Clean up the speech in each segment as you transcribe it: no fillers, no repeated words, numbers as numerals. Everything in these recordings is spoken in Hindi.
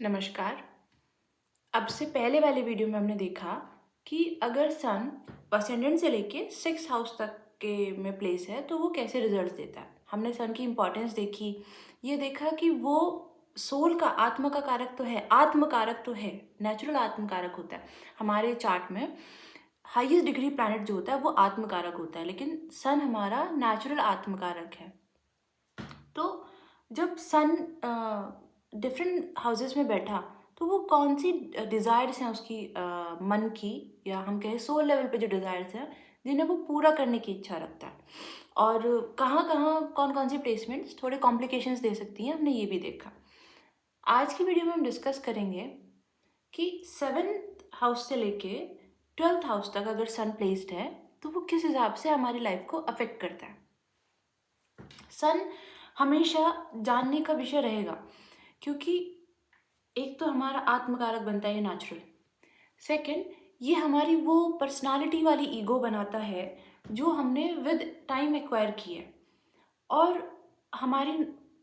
नमस्कार। अब से पहले वाले वीडियो में हमने देखा कि अगर सन असेंडेंट से लेके 6 हाउस तक के में प्लेस है तो वो कैसे रिजल्ट्स देता है। हमने सन की इम्पोर्टेंस देखी, ये देखा कि वो सोल का आत्मा का कारक तो है, आत्म कारक तो है, नेचुरल आत्म कारक होता है। हमारे चार्ट में हाईएस्ट डिग्री प्लैनेट जो होता है वो आत्म कारक होता है, लेकिन सन हमारा नेचुरल आत्म कारक है। तो जब सन डिफरेंट हाउसेस में बैठा तो वो कौन सी डिज़ायर्स हैं उसकी मन की, या हम कहें सोल लेवल पे जो डिज़ायर्स हैं जिन्हें वो पूरा करने की इच्छा रखता है, और कहाँ कहाँ कौन कौन सी प्लेसमेंट्स थोड़े कॉम्प्लिकेशंस दे सकती हैं, हमने ये भी देखा। आज की वीडियो में हम डिस्कस करेंगे कि 7th हाउस से लेके 12th हाउस तक अगर सन प्लेस्ड है तो वो किस हिसाब से हमारी लाइफ को अफेक्ट करता है। सन हमेशा जानने का विषय रहेगा, क्योंकि एक तो हमारा आत्मकारक बनता है ये नेचुरल। सेकंड, ये हमारी वो पर्सनालिटी वाली ईगो बनाता है जो हमने विद टाइम एक्वायर की है, और हमारी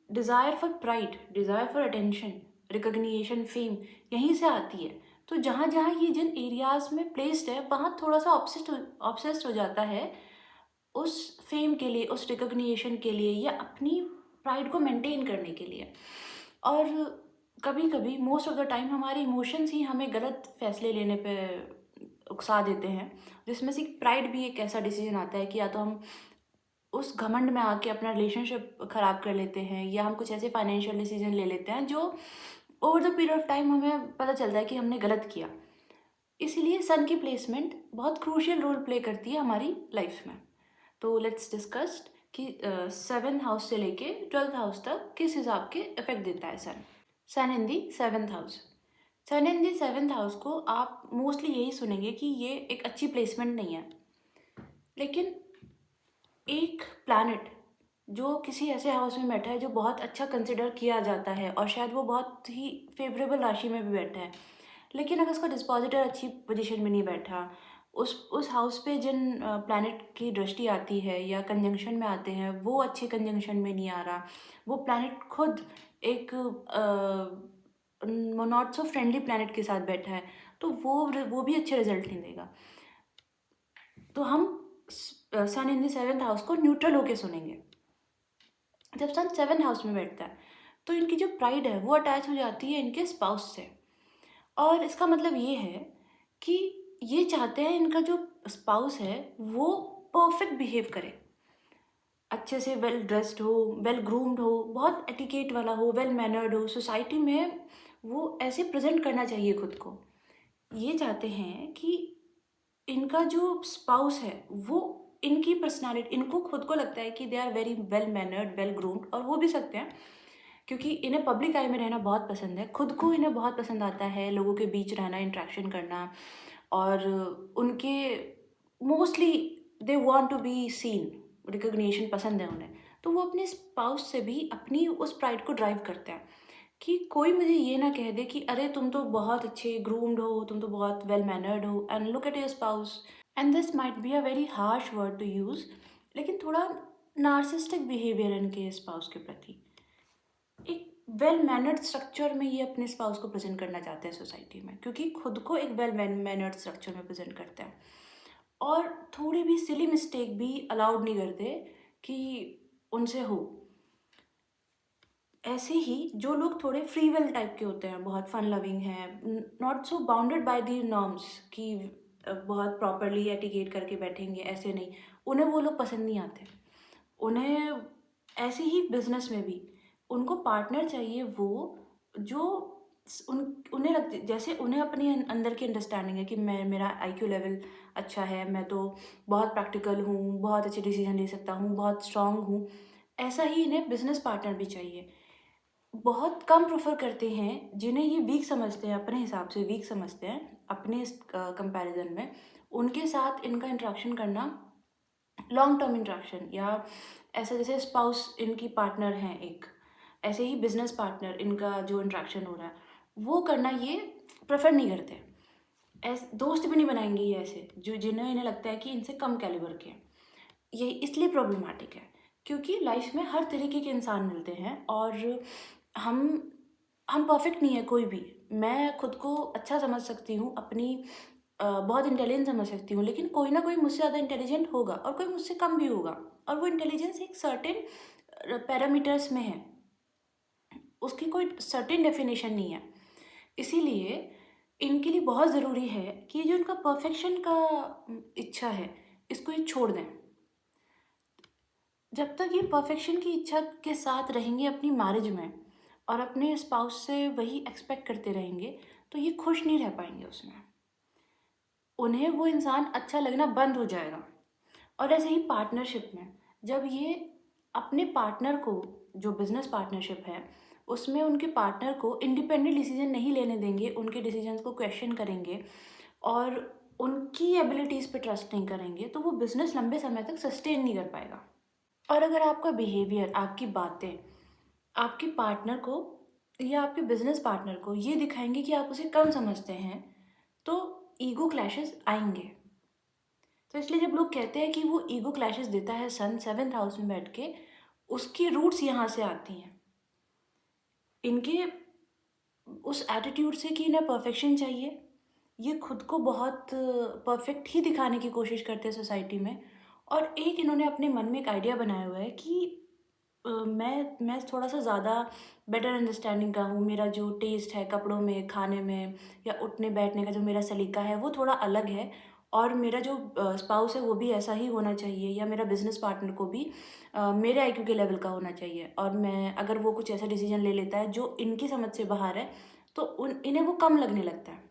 desire for pride, desire for attention, recognition, fame यहीं से आती है। तो जहाँ जहाँ ये जिन एरियाज़ में प्लेस्ड है वहाँ थोड़ा सा ऑब्सेस्ड हो जाता है उस फेम के लिए, उस रिकग्निशन के लिए, या अपनी प्राइड को मेंटेन करने के लिए। और कभी कभी मोस्ट ऑफ द टाइम हमारे इमोशंस ही हमें गलत फैसले लेने पे उकसा देते हैं, जिसमें से प्राइड भी एक ऐसा डिसीजन आता है कि या तो हम उस घमंड में आके अपना रिलेशनशिप ख़राब कर लेते हैं, या हम कुछ ऐसे फाइनेंशियल डिसीजन ले लेते हैं जो over the period of time हमें पता चलता है कि हमने गलत किया। इसीलिए सन की प्लेसमेंट बहुत क्रूशियल रोल प्ले करती है हमारी लाइफ में। तो लेट्स डिस्कस कि 7th हाउस से लेके 12th हाउस तक किस हिसाब के इफेक्ट देता है सन। सन in the 7th house. Sun in the 7th house को आप मोस्टली यही सुनेंगे कि ये एक अच्छी प्लेसमेंट नहीं है, लेकिन एक प्लैनेट जो किसी ऐसे हाउस में बैठा है जो बहुत अच्छा कंसिडर किया जाता है, और शायद वो बहुत ही फेवरेबल राशि में भी बैठा है, लेकिन अगर उसका डिस्पोजिटर अच्छी पोजीशन में नहीं बैठा, उस हाउस पे जिन प्लैनेट की दृष्टि आती है या कंजंक्शन में आते हैं वो अच्छे कंजंक्शन में नहीं आ रहा, वो प्लैनेट खुद एक नॉट सो फ्रेंडली प्लैनेट के साथ बैठा है, तो वो भी अच्छे रिजल्ट नहीं देगा। तो हम सन इन द 7th हाउस को न्यूट्रल होके सुनेंगे। जब सन 7th हाउस में बैठता है तो इनकी जो प्राइड है वो अटैच हो जाती है इनके स्पाउस से, और इसका मतलब ये है कि ये चाहते हैं इनका जो स्पाउस है वो परफेक्ट बिहेव करे, अच्छे से वेल ड्रेस्ड हो, वेल ग्रूम्ड हो, बहुत एटिकेट वाला हो, वेल मैनर्ड हो, सोसाइटी में वो ऐसे प्रेजेंट करना चाहिए खुद को। ये चाहते हैं कि इनका जो स्पाउस है वो इनकी पर्सनालिटी, इनको खुद को लगता है कि they are very well mannered, well groomed, और हो भी सकते हैं क्योंकि इन्हें पब्लिक आई में रहना बहुत पसंद है, खुद को इन्हें बहुत पसंद आता है लोगों के बीच रहना, इंट्रैक्शन करना, और उनके mostly they want to be seen, recognition पसंद है उन्हें। तो वो अपने स्पाउस से भी अपनी उस प्राइड को ड्राइव करते हैं कि कोई मुझे ये ना कह दे कि अरे तुम तो बहुत अच्छे ग्रूम्ड हो, तुम तो बहुत वेल मैनर्ड हो, and look at your spouse. And this might be a very harsh word to use, लेकिन थोड़ा नार्सिस्टिक बिहेवियर इनके स्पाउस के प्रति। एक वेल मैनर्ड स्ट्रक्चर में ये अपने स्पाउस को प्रेजेंट करना चाहते हैं सोसाइटी में, क्योंकि खुद को एक वेल मैनर्ड स्ट्रक्चर में प्रेजेंट करते हैं, और थोड़ी भी सिली मिस्टेक भी अलाउड नहीं करते कि उनसे हो। ऐसे ही जो लोग थोड़े फ्री विल टाइप के होते हैं, बहुत फन लविंग हैं, not so bounded by the norms कि बहुत प्रॉपरली एटिकेट करके बैठेंगे, ऐसे नहीं, उन्हें वो लोग पसंद नहीं आते। उन्हें ऐसे ही बिजनेस में भी उनको पार्टनर चाहिए वो जो उन्हें लगते, जैसे उन्हें अपने अंदर की अंडरस्टैंडिंग है कि मैं, मेरा आईक्यू लेवल अच्छा है, मैं तो बहुत प्रैक्टिकल हूँ, बहुत अच्छे डिसीजन ले सकता हूँ, बहुत स्ट्रांग हूँ, ऐसा ही इन्हें बिजनेस पार्टनर भी चाहिए। बहुत कम प्रेफर करते हैं जिन्हें ये वीक समझते हैं, अपने हिसाब से वीक समझते हैं अपने कंपैरिजन में, उनके साथ इनका इंट्रैक्शन करना, लॉन्ग टर्म इंट्रैक्शन, या ऐसा जैसे स्पाउस इनकी पार्टनर हैं एक, ऐसे ही बिजनेस पार्टनर इनका जो इंट्रैक्शन हो रहा है वो करना ये प्रेफर नहीं करते। ऐसे दोस्त भी नहीं बनाएंगे ये ऐसे जो जिन्हें इन्हें लगता है कि इनसे कम कैलिबर के हैं। ये इसलिए प्रॉब्लमैटिक है क्योंकि लाइफ में हर तरीके के इंसान मिलते हैं, और हम हम परफेक्ट नहीं है कोई भी। मैं खुद को अच्छा समझ सकती हूँ, अपनी बहुत इंटेलिजेंट समझ सकती हूँ, लेकिन कोई ना कोई मुझसे ज़्यादा इंटेलिजेंट होगा और कोई मुझसे कम भी होगा, और वो इंटेलिजेंस एक सर्टेन पैरामीटर्स में है, उसकी कोई सर्टेन डेफिनेशन नहीं है। इसीलिए इनके लिए बहुत ज़रूरी है कि जो इनका परफेक्शन का इच्छा है, इसको ये छोड़ दें। जब तक ये परफेक्शन की इच्छा के साथ रहेंगे अपनी मैरिज में और अपने स्पाउस से वही एक्सपेक्ट करते रहेंगे, तो ये खुश नहीं रह पाएंगे उसमें। उन्हें वो इंसान अच्छा लगना बंद हो जाएगा। और ऐसे ही पार्टनरशिप में जब ये अपने पार्टनर को, जो बिजनेस पार्टनरशिप है उसमें उनके पार्टनर को इंडिपेंडेंट डिसीजन नहीं लेने देंगे, उनके डिसीजंस को क्वेश्चन करेंगे और उनकी एबिलिटीज़ पे ट्रस्ट नहीं करेंगे, तो वो बिजनेस लंबे समय तक सस्टेन नहीं कर पाएगा। और अगर आपका बिहेवियर, आपकी बातें आपके पार्टनर को या आपके बिजनेस पार्टनर को ये दिखाएंगे कि आप उसे कम समझते हैं, तो ईगो क्लैशेस आएंगे। तो इसलिए जब लोग कहते हैं कि वो ईगो क्लैशेस देता है सन 7th हाउस में बैठ के, उसकी रूट्स यहाँ से आती हैं, इनके उस एटीट्यूड से कि इन्हें परफेक्शन चाहिए। ये खुद को बहुत परफेक्ट ही दिखाने की कोशिश करते हैं सोसाइटी में। और एक इन्होंने अपने मन में एक आइडिया बनाया हुआ है कि मैं थोड़ा सा ज़्यादा बेटर अंडरस्टैंडिंग का हूँ, मेरा जो टेस्ट है कपड़ों में, खाने में या उठने बैठने का जो मेरा सलीका है वो थोड़ा अलग है, और मेरा जो स्पाउस है वो भी ऐसा ही होना चाहिए, या मेरा बिजनेस पार्टनर को भी मेरे आईक्यू के लेवल का होना चाहिए। और मैं अगर वो कुछ ऐसा डिसीजन ले लेता है जो इनकी समझ से बाहर है, तो इन्हें वो कम लगने लगता है।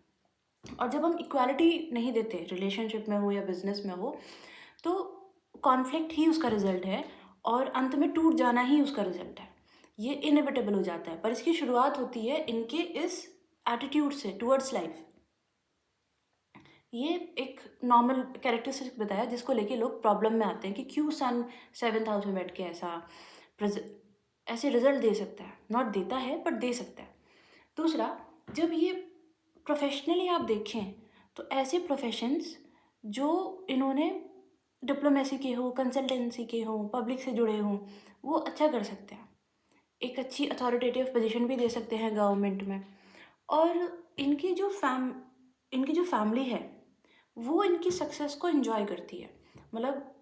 और जब हम इक्वालिटी नहीं देते, रिलेशनशिप में हो या बिजनेस में हो, तो कॉन्फ्लिक्ट ही उसका रिजल्ट है और अंत में टूट जाना ही उसका रिजल्ट है। ये इनएविटेबल हो जाता है, पर इसकी शुरुआत होती है इनके इस एटीट्यूड से टुवर्ड्स लाइफ। ये एक नॉर्मल कैरेक्टरिस्टिक बताया जिसको लेके लोग प्रॉब्लम में आते हैं कि क्यों सन 7th हाउस में बैठ के ऐसे रिजल्ट दे सकता है। नॉट देता है, बट दे सकता है। दूसरा, जब ये प्रोफेशनली आप देखें तो ऐसे प्रोफेशंस जो इन्होंने डिप्लोमेसी के हो, कंसल्टेंसी के हो, पब्लिक से जुड़े हों, वो अच्छा कर सकते हैं, एक अच्छी अथॉरिटेटिव पोजीशन भी दे सकते हैं गवर्नमेंट में। और इनकी जो फैमिली है वो इनकी सक्सेस को एंजॉय करती है। मतलब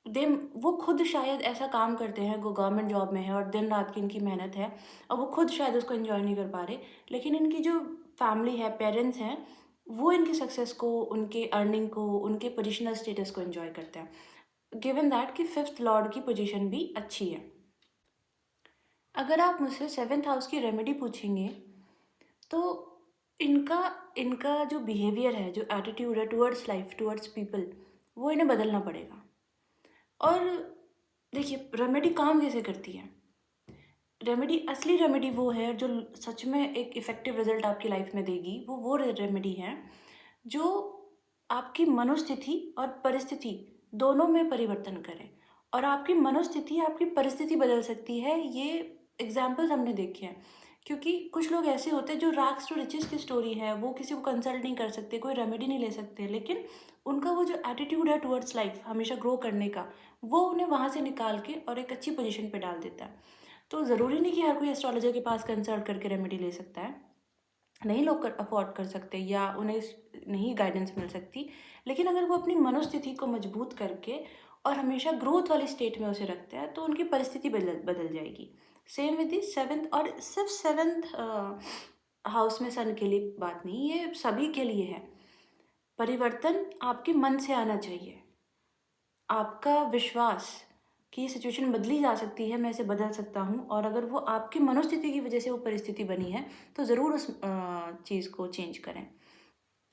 दे वो खुद शायद ऐसा काम करते हैं, वो गवर्नमेंट जॉब में है और दिन रात की इनकी मेहनत है और वो खुद शायद उसको एंजॉय नहीं कर पा रहे, लेकिन इनकी जो फैमिली है, पेरेंट्स हैं, वो इनकी सक्सेस को, उनके अर्निंग को, उनके पोजिशनल स्टेटस को एंजॉय करते हैं, गिवन दैट कि 5th लॉर्ड की पोजीशन भी अच्छी है। अगर आप मुझसे 7th हाउस की रेमेडी पूछेंगे, तो इनका इनका जो बिहेवियर है, जो एटीट्यूड है टुवर्ड्स लाइफ, टुवर्ड्स पीपल, वो इन्हें बदलना पड़ेगा। और देखिए, रेमेडी काम कैसे करती है? रेमेडी, असली रेमेडी वो है जो सच में एक इफ़ेक्टिव रिजल्ट आपकी लाइफ में देगी। वो रेमेडी है जो आपकी मनोस्थिति और परिस्थिति दोनों में परिवर्तन करे। और आपकी मनोस्थिति आपकी परिस्थिति बदल सकती है, ये एग्जाम्पल्स हमने देखे हैं। क्योंकि कुछ लोग ऐसे होते हैं जो रैग्स टू रिचेस की स्टोरी है, वो किसी को कंसल्ट नहीं कर सकते, कोई रेमेडी नहीं ले सकते, लेकिन उनका वो जो एटीट्यूड है टुवर्ड्स लाइफ, हमेशा ग्रो करने का, वो उन्हें वहाँ से निकाल के और एक अच्छी पोजीशन पे डाल देता है। तो ज़रूरी नहीं कि हर कोई एस्ट्रोलॉजर के पास कंसल्ट करके रेमेडी ले सकता है। नहीं लोग अफोर्ड कर सकते या उन्हें नहीं गाइडेंस मिल सकती, लेकिन अगर वो अपनी मनोस्थिति को मजबूत करके और हमेशा ग्रोथ वाली स्टेट में उसे रखते हैं, तो उनकी परिस्थिति बदल बदल जाएगी। सेम विद दी 7th, और सिर्फ 7th हाउस में सन के लिए बात नहीं, ये सभी के लिए है। परिवर्तन आपके मन से आना चाहिए, आपका विश्वास कि ये सिचुएशन बदली जा सकती है, मैं इसे बदल सकता हूँ, और अगर वो आपकी मनोस्थिति की वजह से वो परिस्थिति बनी है, तो ज़रूर उस चीज़ को चेंज करें।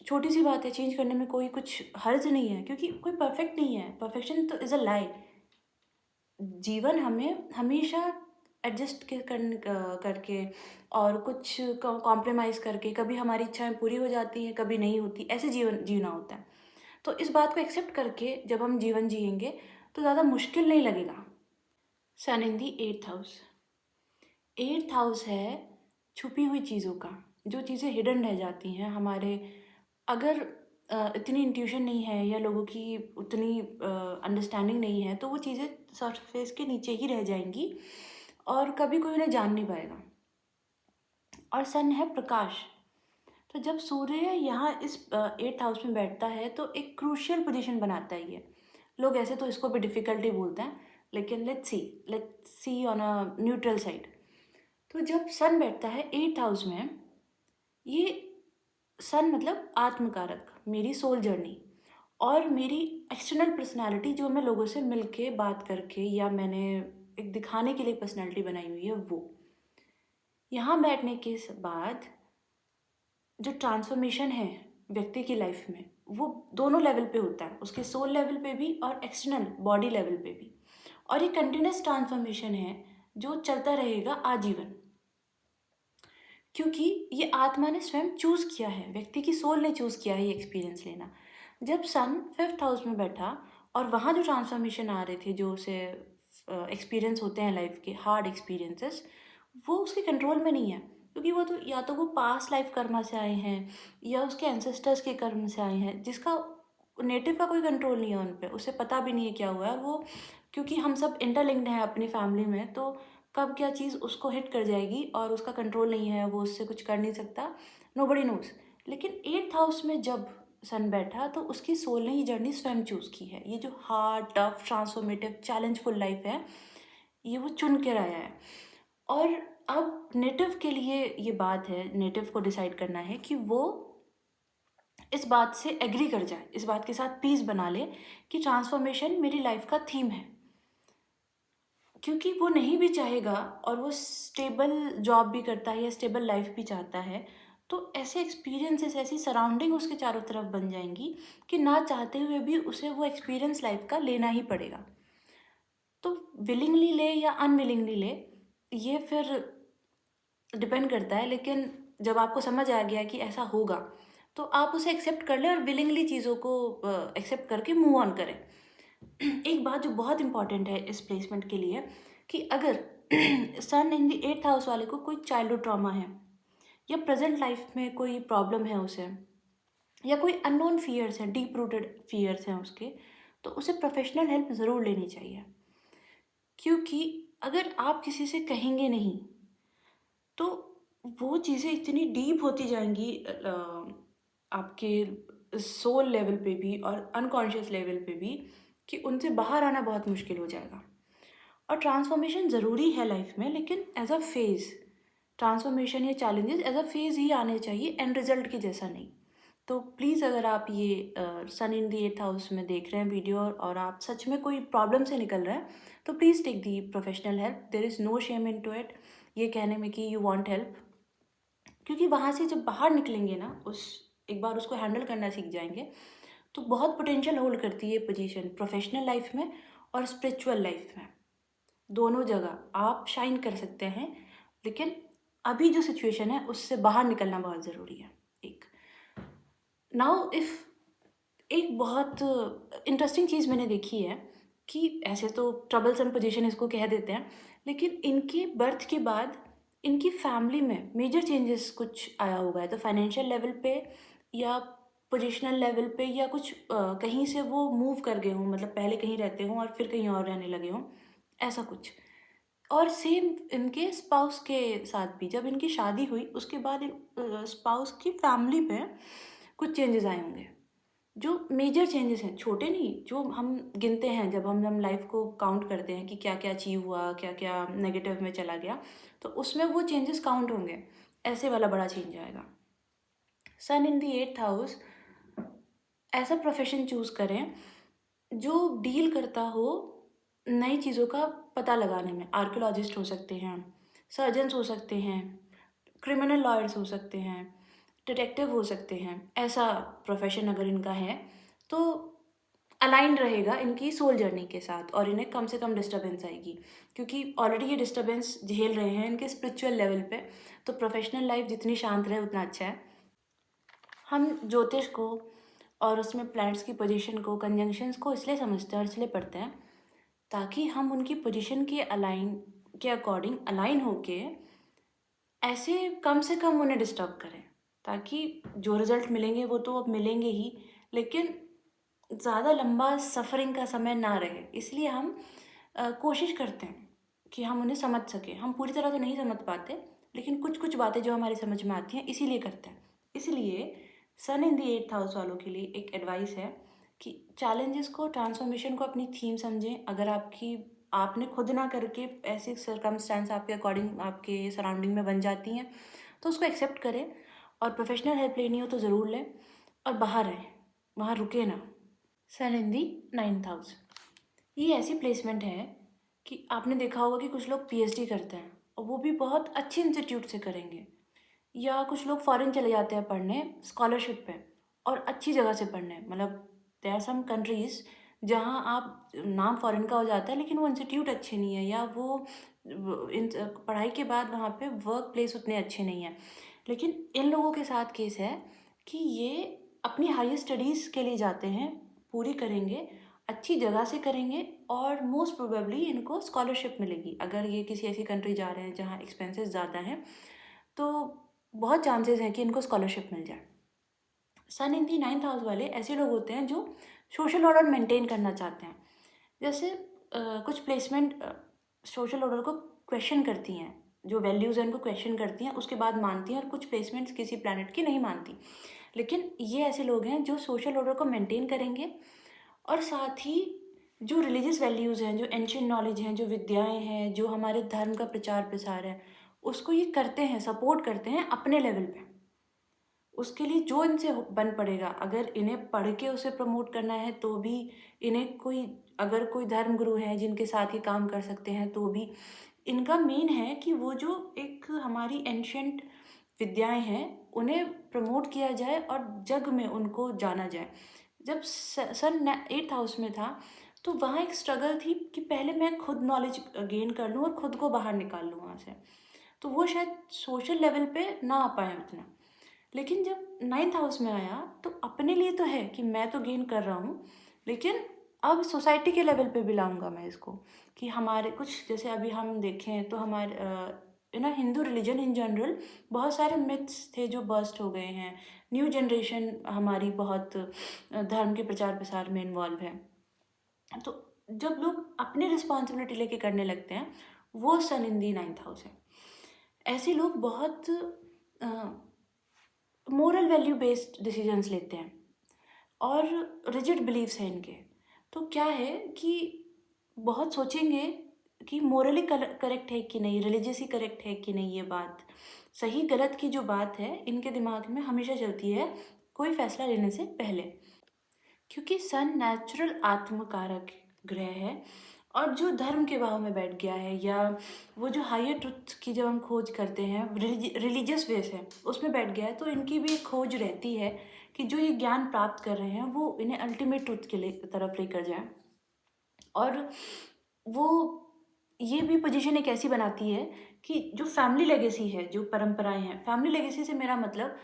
छोटी सी बात है, चेंज करने में कोई कुछ हर्ज नहीं है, क्योंकि कोई परफेक्ट नहीं है। परफेक्शन तो इज़ अ लाई। जीवन हमें हमेशा एडजस्ट करके और कुछ कॉम्प्रोमाइज़ करके, कभी हमारी इच्छाएं पूरी हो जाती हैं, कभी नहीं होती, ऐसे जीवन जीना होता है। तो इस बात को एक्सेप्ट करके जब हम जीवन जिएंगे, तो ज़्यादा मुश्किल नहीं लगेगा। सन in the 8th house. 8th house है छुपी हुई चीज़ों का, जो चीज़ें हिडन रह जाती हैं हमारे। अगर इतनी इंट्यूशन नहीं है या लोगों की उतनी अंडरस्टैंडिंग नहीं है, तो वो चीज़ें सरफेस के नीचे ही रह जाएंगी और कभी कोई उन्हें जान नहीं पाएगा। और सन है प्रकाश। तो जब सूर्य यहाँ इस 8th हाउस में बैठता है तो एक क्रूशियल पोजीशन बनाता है ये। लोग ऐसे तो इसको भी डिफ़िकल्टी बोलते हैं, लेकिन let's see on a neutral side. तो जब सन बैठता है 8th हाउस में, ये सन मतलब आत्मकारक, मेरी सोल जर्नी और मेरी एक्सटर्नल पर्सनालिटी, जो मैं लोगों से मिलके बात करके या मैंने एक दिखाने के लिए पर्सनालिटी बनाई हुई है, वो यहाँ बैठने के बाद जो ट्रांसफॉर्मेशन है व्यक्ति की लाइफ में, वो दोनों लेवल पे होता है, उसके सोल लेवल पे भी और एक्सटर्नल बॉडी लेवल पे भी। और ये कंटिन्यूस ट्रांसफॉर्मेशन है जो चलता रहेगा आजीवन, क्योंकि ये आत्मा ने स्वयं चूज़ किया है, व्यक्ति की सोल ने चूज़ किया है ये एक्सपीरियंस लेना। जब सन 5th हाउस में बैठा और वहाँ जो ट्रांसफॉर्मेशन आ रहे थे, जो उसे एक्सपीरियंस होते हैं लाइफ के हार्ड एक्सपीरियंसेस, वो उसके कंट्रोल में नहीं है, क्योंकि वो तो या तो वो पास्ट लाइफ कर्मा से आए हैं या उसके एंसेस्टर्स के कर्म से आए हैं, जिसका नेटिव का कोई कंट्रोल नहीं है उन पे, उसे पता भी नहीं है क्या हुआ है। और वो, क्योंकि हम सब इंटरलिंक्ड हैं अपनी फैमिली में, तो कब क्या चीज़ उसको हिट कर जाएगी और उसका कंट्रोल नहीं है, वो उससे कुछ कर नहीं सकता, नोबडी नोज। लेकिन 8th हाउस में जब सन बैठा तो उसकी सोल ने ये जर्नी स्वयं चूज़ की है। ये जो हार्ड, टफ, ट्रांसफॉर्मेटिव, चैलेंजफुल लाइफ है, ये वो चुन कर आया है। और अब नेटिव के लिए ये बात है, नेटिव को डिसाइड करना है कि वो इस बात से एग्री कर जाए, इस बात के साथ पीस बना ले कि ट्रांसफॉर्मेशन मेरी लाइफ का थीम है। क्योंकि वो नहीं भी चाहेगा और वो स्टेबल जॉब भी करता है या स्टेबल लाइफ भी चाहता है, तो ऐसे एक्सपीरियंसेस, ऐसी सराउंडिंग उसके चारों तरफ बन जाएंगी कि ना चाहते हुए भी उसे वो एक्सपीरियंस लाइफ का लेना ही पड़ेगा। तो विलिंगली ले या अनविलिंगली ले, ये फिर डिपेंड करता है। लेकिन जब आपको समझ आ गया कि ऐसा होगा, तो आप उसे एक्सेप्ट कर लें और विलिंगली चीज़ों को एक्सेप्ट करके मूव ऑन करें। एक बात जो बहुत इंपॉर्टेंट है इस प्लेसमेंट के लिए, कि अगर सन इन द 8th हाउस वाले को कोई चाइल्डहुड ट्रॉमा है या प्रेजेंट लाइफ में कोई प्रॉब्लम है उसे, या कोई अननोन फियर्स हैं, डीप रूटेड फियर्स हैं उसके, तो उसे प्रोफेशनल हेल्प ज़रूर लेनी चाहिए। क्योंकि अगर आप किसी से कहेंगे नहीं, तो वो चीज़ें इतनी डीप होती जाएंगी आपके सोल लेवल पे भी और अनकॉन्शियस लेवल पे भी, कि उनसे बाहर आना बहुत मुश्किल हो जाएगा। और ट्रांसफॉर्मेशन ज़रूरी है लाइफ में, लेकिन एज अ फेज़, ट्रांसफॉर्मेशन या चैलेंजेस एज अ फेज़ ही आने चाहिए, एंड रिजल्ट की जैसा नहीं। तो प्लीज़, अगर आप ये सन इन दी 8th हाउस में देख रहे हैं वीडियो और आप सच में कोई प्रॉब्लम से निकल रहे हैं, तो please take the professional help. There is no shame in to it, ये कहने में कि यू वांट हेल्प। क्योंकि वहाँ से जब बाहर निकलेंगे ना, एक बार उसको हैंडल करना सीख जाएंगे, तो बहुत पोटेंशियल होल्ड करती है ये पोजीशन प्रोफेशनल लाइफ में और स्पिरिचुअल लाइफ में। दोनों जगह आप शाइन कर सकते हैं, लेकिन अभी जो सिचुएशन है उससे बाहर निकलना बहुत ज़रूरी है। एक नाउ इफ़ एक बहुत इंटरेस्टिंग चीज़ मैंने देखी है कि ऐसे तो ट्रबलसम पोजीशन इसको कह देते हैं, लेकिन इनके बर्थ के बाद इनकी फैमिली में मेजर चेंजेस कुछ आया हुआ है। तो फाइनेंशियल लेवल पे या पोजिशनल लेवल पे, या कुछ कहीं से वो मूव कर गए हों, मतलब पहले कहीं रहते हों और फिर कहीं और रहने लगे हों, ऐसा कुछ। और सेम इनके स्पाउस के साथ भी, जब इनकी शादी हुई उसके बाद स्पाउस की फैमिली पे कुछ चेंजेस आए होंगे, जो मेजर चेंजेस हैं, छोटे नहीं, जो हम गिनते हैं जब हम लाइफ को काउंट करते हैं कि क्या क्या अचीव हुआ, क्या क्या नेगेटिव में चला गया, तो उसमें वो चेंजेस काउंट होंगे। ऐसे वाला बड़ा चेंज आएगा। सन इन दी 8th हाउस, ऐसा प्रोफेशन चूज़ करें जो डील करता हो नई चीज़ों का पता लगाने में। आर्कियोलॉजिस्ट हो सकते हैं, सर्जन्स हो सकते हैं, क्रिमिनल लॉयर्स हो सकते हैं, डिटेक्टिव हो सकते हैं। ऐसा प्रोफेशन अगर इनका है तो अलाइंड रहेगा इनकी सोल जर्नी के साथ, और इन्हें कम से कम डिस्टर्बेंस आएगी, क्योंकि ऑलरेडी ये डिस्टर्बेंस झेल रहे हैं इनके स्पिरिचुअल लेवल पे। तो प्रोफेशनल लाइफ जितनी शांत रहे उतना अच्छा है। हम ज्योतिष को और उसमें प्लैनेट्स की पोजीशन को, कंजंक्शंस को इसलिए समझते हैं और इसलिए पढ़ते हैं ताकि हम उनकी पोजीशन के अकॉर्डिंग अलाइन होके ऐसे कम से कम उन्हें डिस्टर्ब करें, ताकि जो रिज़ल्ट मिलेंगे वो तो अब मिलेंगे ही, लेकिन ज़्यादा लंबा सफ़रिंग का समय ना रहे। इसलिए हम कोशिश करते हैं कि हम उन्हें समझ सकें। हम पूरी तरह तो नहीं समझ पाते, लेकिन कुछ कुछ बातें जो हमारी समझ में आती हैं इसीलिए करते हैं। इसलिए सन इन द 8th हाउस वालों के लिए एक एडवाइस है कि चैलेंजेस को, ट्रांसफॉर्मेशन को अपनी थीम समझें। अगर आपने खुद ना करके ऐसे सर्कमस्टेंस आपके अकॉर्डिंग आपके सराउंडिंग में बन जाती हैं तो उसको एक्सेप्ट करें, और प्रोफेशनल हेल्प लेनी हो तो ज़रूर लें, और बाहर रहें, वहाँ रुके ना। सन इन दी 9th हाउस, ये ऐसी प्लेसमेंट है कि आपने देखा होगा कि कुछ लोग पीएचडी करते हैं और वो भी बहुत अच्छे इंस्टीट्यूट से करेंगे, या कुछ लोग फॉरेन चले जाते हैं पढ़ने स्कॉलरशिप पे, और अच्छी जगह से पढ़ने, मतलब देयर आर सम कंट्रीज़ जहाँ आप नाम फॉरेन का हो जाता है लेकिन वो इंस्टीट्यूट अच्छे नहीं है, या पढ़ाई के बाद वहाँ पे वर्क प्लेस उतने अच्छे नहीं हैं। लेकिन इन लोगों के साथ केस है कि ये अपनी हायर स्टडीज़ के लिए जाते हैं, पूरी करेंगे, अच्छी जगह से करेंगे, और मोस्ट प्रोबेबली इनको स्कॉलरशिप मिलेगी। अगर ये किसी ऐसी कंट्री जा रहे हैं जहाँ एक्सपेंसेस ज़्यादा हैं तो बहुत चांसेस हैं कि इनको स्कॉलरशिप मिल जाए। सन इन दी 9th हाउस वाले ऐसे लोग होते हैं जो सोशल ऑर्डर मेंटेन करना चाहते हैं। जैसे कुछ प्लेसमेंट सोशल ऑर्डर को क्वेश्चन करती हैं, जो वैल्यूज़ हैं उनको क्वेश्चन करती हैं, उसके बाद मानती हैं, और कुछ प्लेसमेंट्स किसी प्लैनेट की नहीं मानती। लेकिन ये ऐसे लोग हैं जो सोशल ऑर्डर को मेंटेन करेंगे, और साथ ही जो रिलीजियस वैल्यूज़ हैं, जो एंशिएंट नॉलेज हैं, जो विद्याएं हैं, जो हमारे धर्म का प्रचार प्रसार है, उसको ये करते हैं, सपोर्ट करते हैं अपने लेवल पे। उसके लिए जो इनसे बन पड़ेगा, अगर इन्हें पढ़ के उसे प्रमोट करना है तो भी, इन्हें अगर कोई धर्म गुरु हैं जिनके साथ ये काम कर सकते हैं तो भी, इनका मेन है कि वो जो एक हमारी एंशियंट विद्याएं हैं उन्हें प्रमोट किया जाए और जग में उनको जाना जाए। जब सन 8th हाउस में था तो वहाँ एक स्ट्रगल थी कि पहले मैं खुद नॉलेज गेन कर लूँ और खुद को बाहर निकाल लूँ वहाँ से, तो वो शायद सोशल लेवल पे ना आ पाए उतना। लेकिन जब 9th हाउस में आया तो अपने लिए तो है कि मैं तो गेन कर रहा हूँ, लेकिन अब सोसाइटी के लेवल पे भी लाऊंगा मैं इसको, कि हमारे कुछ, जैसे अभी हम देखें तो हमारे हिंदू रिलीजन इन जनरल बहुत सारे मिथ्स थे जो बर्स्ट हो गए हैं। न्यू जनरेशन हमारी बहुत धर्म के प्रचार प्रसार में इन्वॉल्व है। तो जब लोग अपनी रिस्पॉन्सिबिलिटी लेके करने लगते हैं, वो सन इन दी 9th हाउस है। ऐसे लोग बहुत मोरल वैल्यू बेस्ड डिसीजंस लेते हैं, और रिजिड बिलीव्स हैं इनके। तो क्या है कि बहुत सोचेंगे कि मोरली करेक्ट है कि नहीं, रिलीजियसली करेक्ट है कि नहीं, ये बात सही गलत की जो बात है इनके दिमाग में हमेशा चलती है कोई फैसला लेने से पहले। क्योंकि सन नेचुरल आत्मकारक ग्रह है, और जो धर्म के भाव में बैठ गया है, या वो जो हायर ट्रुथ की जब हम खोज करते हैं रिलीजियस वे से उसमें बैठ गया है, तो इनकी भी एक खोज रहती है कि जो ये ज्ञान प्राप्त कर रहे हैं वो इन्हें अल्टीमेट ट्रुथ के लिए तरफ लेकर जाए। और वो ये भी पोजीशन एक ऐसी बनाती है कि जो फैमिली लेगेसी है, जो परंपराएं हैं, फैमिली लेगेसी से मेरा मतलब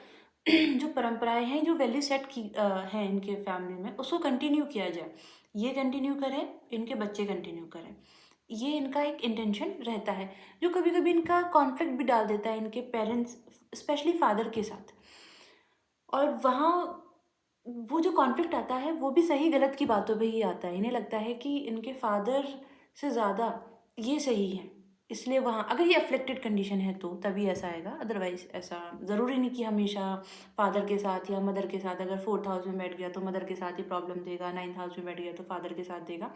जो परंपराएं हैं, जो वैल्यू सेट की हैं इनके फैमिली में, उसको कंटिन्यू किया जाए, ये कंटिन्यू करें, इनके बच्चे कंटिन्यू करें, ये इनका एक इंटेंशन रहता है, जो कभी कभी इनका कॉन्फ्लिक्ट भी डाल देता है इनके पेरेंट्स, स्पेशली फादर के साथ। और वहाँ वो जो कॉन्फ्लिक्ट आता है वो भी सही गलत की बातों पे ही आता है। इन्हें लगता है कि इनके फादर से ज़्यादा ये सही है, इसलिए वहाँ अगर ये अफ्लिक्टेड कंडीशन है तो तभी ऐसा आएगा, अदरवाइज ऐसा ज़रूरी नहीं कि हमेशा फादर के साथ या मदर के साथ, अगर 4th हाउस में बैठ गया तो मदर के साथ ही प्रॉब्लम देगा, 9th हाउस में बैठ गया तो फादर के साथ देगा।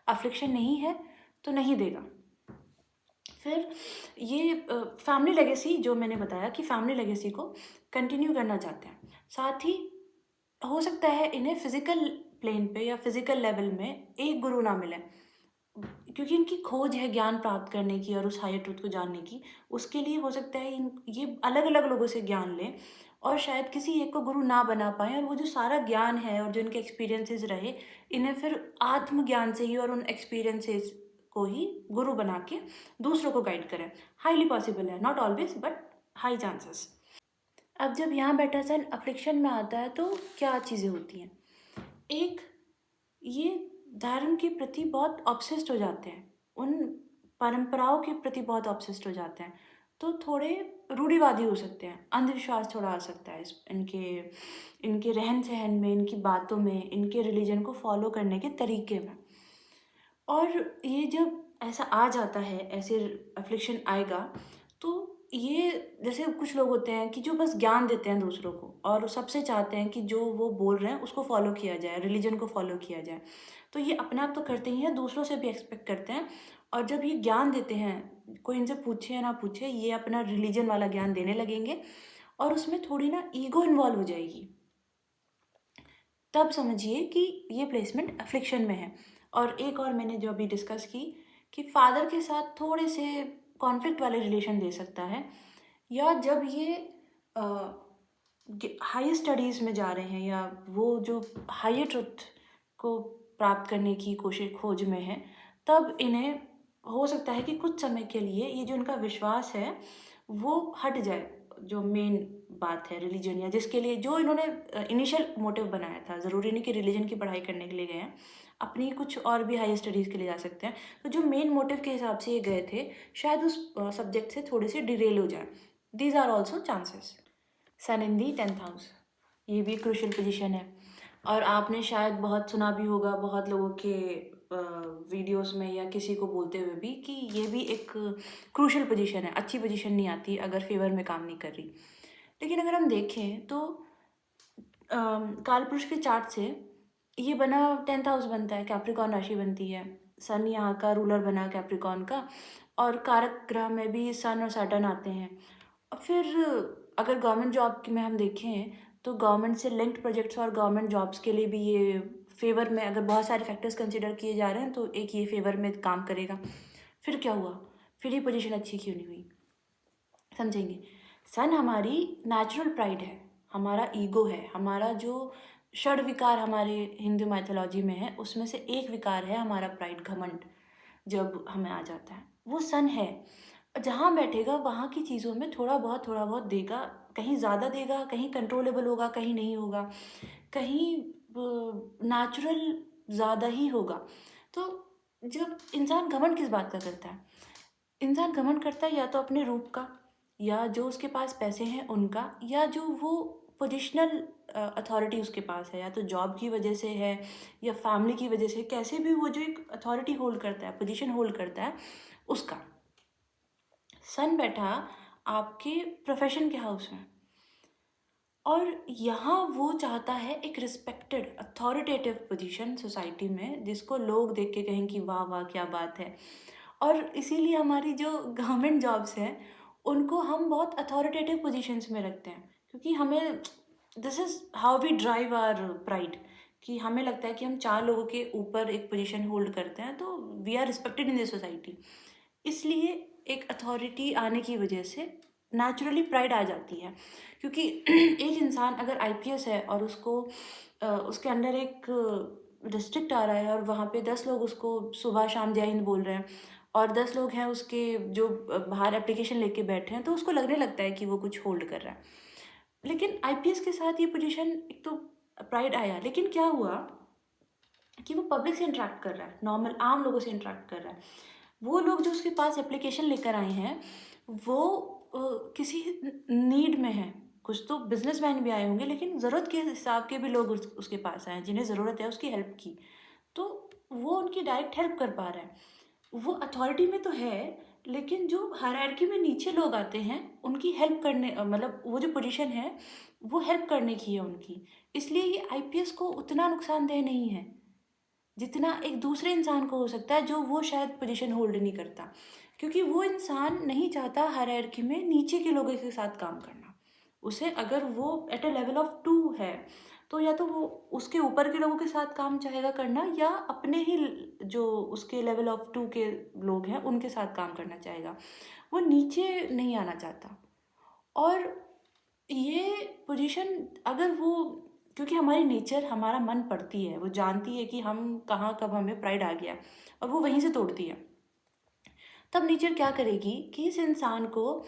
अफ्लिक्शन नहीं है तो नहीं देगा। फिर ये फैमिली लेगेसी, जो मैंने बताया कि फैमिली लेगेसी को कंटिन्यू करना चाहते हैं, साथ ही हो सकता है इन्हें फिजिकल प्लेन पे या फिजिकल लेवल में एक गुरु ना मिले, क्योंकि इनकी खोज है ज्ञान प्राप्त करने की और उस हायर ट्रुथ को जानने की। उसके लिए हो सकता है ये अलग अलग लोगों से ज्ञान लें, और शायद किसी एक को गुरु ना बना पाए, और वो जो सारा ज्ञान है और जो इनके एक्सपीरियंसेस रहे, इन्हें फिर आत्मज्ञान से ही और उन एक्सपीरियंसेस को ही गुरु बना के दूसरों को गाइड करें। हाईली पॉसिबल है, not always but high chances. अब जब यहाँ बैठा सन अफ्लिक्शन में आता है तो क्या चीज़ें होती हैं। एक, ये धर्म के प्रति बहुत ऑब्सेस्ड हो जाते हैं, उन परंपराओं के प्रति बहुत ऑब्सेस्ड हो जाते हैं, तो थोड़े रूढ़िवादी हो सकते हैं, अंधविश्वास थोड़ा आ सकता है इनके इनके रहन सहन में, इनकी बातों में, इनके रिलीजन को फॉलो करने के तरीके में। और ये जब ऐसा आ जाता है, ऐसे अफ्लिक्शन आएगा, तो ये जैसे कुछ लोग होते हैं कि जो बस ज्ञान देते हैं दूसरों को और सबसे चाहते हैं कि जो वो बोल रहे हैं उसको फॉलो किया जाए, रिलीजन को फॉलो किया जाए। तो ये अपने आप तो करते ही हैं, दूसरों से भी एक्सपेक्ट करते हैं। और जब ये ज्ञान देते हैं, कोई इनसे पूछे या ना पूछे, ये अपना रिलीजन वाला ज्ञान देने लगेंगे और उसमें थोड़ी ना ईगो इन्वॉल्व हो जाएगी। तब समझिए कि ये प्लेसमेंट अफ्लिक्शन में है। और एक और मैंने जो अभी डिस्कस की कि फादर के साथ थोड़े से कॉन्फ्लिक्ट वाले रिलेशन दे सकता है, या जब ये हाई स्टडीज़ में जा रहे हैं या वो जो हायर ट्रुथ को प्राप्त करने की कोशिश खोज में है, तब इन्हें हो सकता है कि कुछ समय के लिए ये जो इनका विश्वास है वो हट जाए, जो मेन बात है रिलीजन या जिसके लिए जो इन्होंने इनिशियल मोटिव बनाया था। ज़रूरी नहीं कि रिलीजन की पढ़ाई करने के लिए गए हैं, अपनी कुछ और भी हाई स्टडीज़ के लिए जा सकते हैं। तो जो मेन मोटिव के हिसाब से ये गए थे, शायद उस सब्जेक्ट से थोड़े से डिरेल हो जाए। These are also chances. Sun in the 10th house, ये भी क्रूशियल पोजीशन है। और आपने शायद बहुत सुना भी होगा बहुत लोगों के वीडियोस में या किसी को बोलते हुए भी कि ये भी एक क्रूशियल पोजीशन है, अच्छी पोजीशन नहीं आती अगर फेवर में काम नहीं कर रही। लेकिन अगर हम देखें तो कालपुरुष के चार्ट से ये बना 10th हाउस बनता है, कैप्रिकॉर्न राशि बनती है, सन यहाँ का रूलर बना कैप्रिकॉर्न का, और कारक ग्रह में भी सन और सैटर्न आते हैं। और फिर अगर गवर्नमेंट जॉब की में हम देखें तो गवर्नमेंट से लिंक्ड प्रोजेक्ट्स और गवर्नमेंट जॉब्स के लिए भी ये फेवर में, अगर बहुत सारे फैक्टर्स कंसिडर किए जा रहे हैं तो एक ये फेवर में काम करेगा। फिर क्या हुआ, फिर ये पोजीशन अच्छी क्यों नहीं हुई, समझेंगे। सन हमारी नेचुरल प्राइड है, हमारा ईगो है, हमारा जो षड विकार हमारे हिंदू माइथोलॉजी में है उसमें से एक विकार है हमारा प्राइड, घमंड। जब हमें आ जाता है वो सन है, जहाँ बैठेगा वहाँ की चीज़ों में थोड़ा बहुत देगा, कहीं ज़्यादा देगा, कहीं कंट्रोलेबल होगा, कहीं नहीं होगा, कहीं नेचुरल ज़्यादा ही होगा। तो जब इंसान घमंड किस बात का करता है, इंसान घमंड करता है या तो अपने रूप का, या जो उसके पास पैसे हैं उनका, या जो वो पोजिशनल अथॉरिटी उसके पास है, या तो जॉब की वजह से है या फैमिली की वजह से, कैसे भी वो जो एक अथॉरिटी होल्ड करता है, पोजीशन होल्ड करता है, उसका। सन बैठा आपके प्रोफेशन के हाउस में, और यहाँ वो चाहता है एक रिस्पेक्टेड अथॉरिटेटिव पोजीशन सोसाइटी में, जिसको लोग देख के कहें कि वाह वाह क्या बात है। और इसीलिए हमारी जो गवर्नमेंट जॉब्स हैं उनको हम बहुत अथॉरिटेटिव पोजीशंस में रखते हैं, क्योंकि हमें this is how we drive our pride, कि हमें लगता है कि हम 4 लोगों के ऊपर एक पोजीशन होल्ड करते हैं तो we are respected in the society. इसलिए एक अथॉरिटी आने की वजह से नेचुरली प्राइड आ जाती है। क्योंकि एक इंसान अगर आईपीएस है और उसको उसके अंडर एक डिस्ट्रिक्ट आ रहा है और वहाँ पे 10 लोग उसको सुबह शाम जय हिंद बोल रहे हैं, और 10 लोग हैं उसके जो बाहर एप्लीकेशन लेके बैठे हैं, तो उसको लगने लगता है कि वो कुछ होल्ड कर रहा है। लेकिन आईपीएस के साथ ये पोजीशन, एक तो प्राइड आया, लेकिन क्या हुआ कि वो पब्लिक से इंटरेक्ट कर रहा है, नॉर्मल आम लोगों से इंटरेक्ट कर रहा है। वो लोग जो उसके पास एप्लीकेशन लेकर आए हैं वो किसी नीड में है, कुछ तो बिजनेसमैन भी आए होंगे, लेकिन ज़रूरत के हिसाब के भी लोग उसके पास आए हैं जिन्हें ज़रूरत है उसकी हेल्प की। तो वो उनकी डायरेक्ट हेल्प कर पा रहा है। वो अथॉरिटी में तो है, लेकिन जो हायरार्की में नीचे लोग आते हैं उनकी हेल्प करने, मतलब वो जो पोजीशन है वो हेल्प करने की है उनकी। इसलिए ये आईपीएस को उतना नुकसानदेह नहीं है जितना एक दूसरे इंसान को हो सकता है जो वो शायद पोजीशन होल्ड नहीं करता, क्योंकि वो इंसान नहीं चाहता हायरार्की में नीचे के लोगों के साथ काम करना। उसे अगर वो एट अ लेवल ऑफ 2 है तो या तो वो उसके ऊपर के लोगों के साथ काम चाहेगा करना, या अपने ही जो उसके लेवल ऑफ 2 के लोग हैं उनके साथ काम करना चाहेगा, वो नीचे नहीं आना चाहता। और ये पोजीशन अगर वो, क्योंकि हमारी नेचर, हमारा मन पढ़ती है, वो जानती है कि हम कहाँ कब हमें प्राइड आ गया और वो वहीं से तोड़ती है। तब नेचर क्या करेगी कि इस इंसान को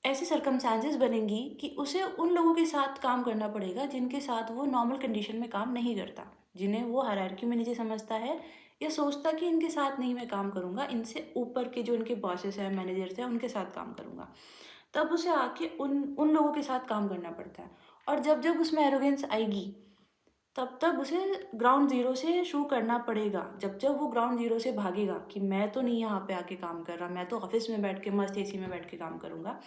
ऐसे सर्कमस्टांसेस बनेंगी कि उसे उन लोगों के साथ काम करना पड़ेगा जिनके साथ वो नॉर्मल कंडीशन में काम नहीं करता, जिन्हें वो हायरार्की में नीचे समझता है या सोचता कि इनके साथ नहीं मैं काम करूँगा, इनसे ऊपर के जो इनके बॉसेस हैं, मैनेजर्स हैं, उनके साथ काम करूँगा। तब उसे आके उन उन लोगों के साथ काम करना पड़ता है। और जब जब उसमें एरोगेंस आएगी तब उसे ग्राउंड ज़ीरो से शुरू करना पड़ेगा। जब जब वो ग्राउंड ज़ीरो से भागेगा कि मैं तो नहीं यहाँ पे आके काम कर रहा, मैं तो ऑफ़िस में बैठ के मस्त एसी में बैठ के काम करूँगा,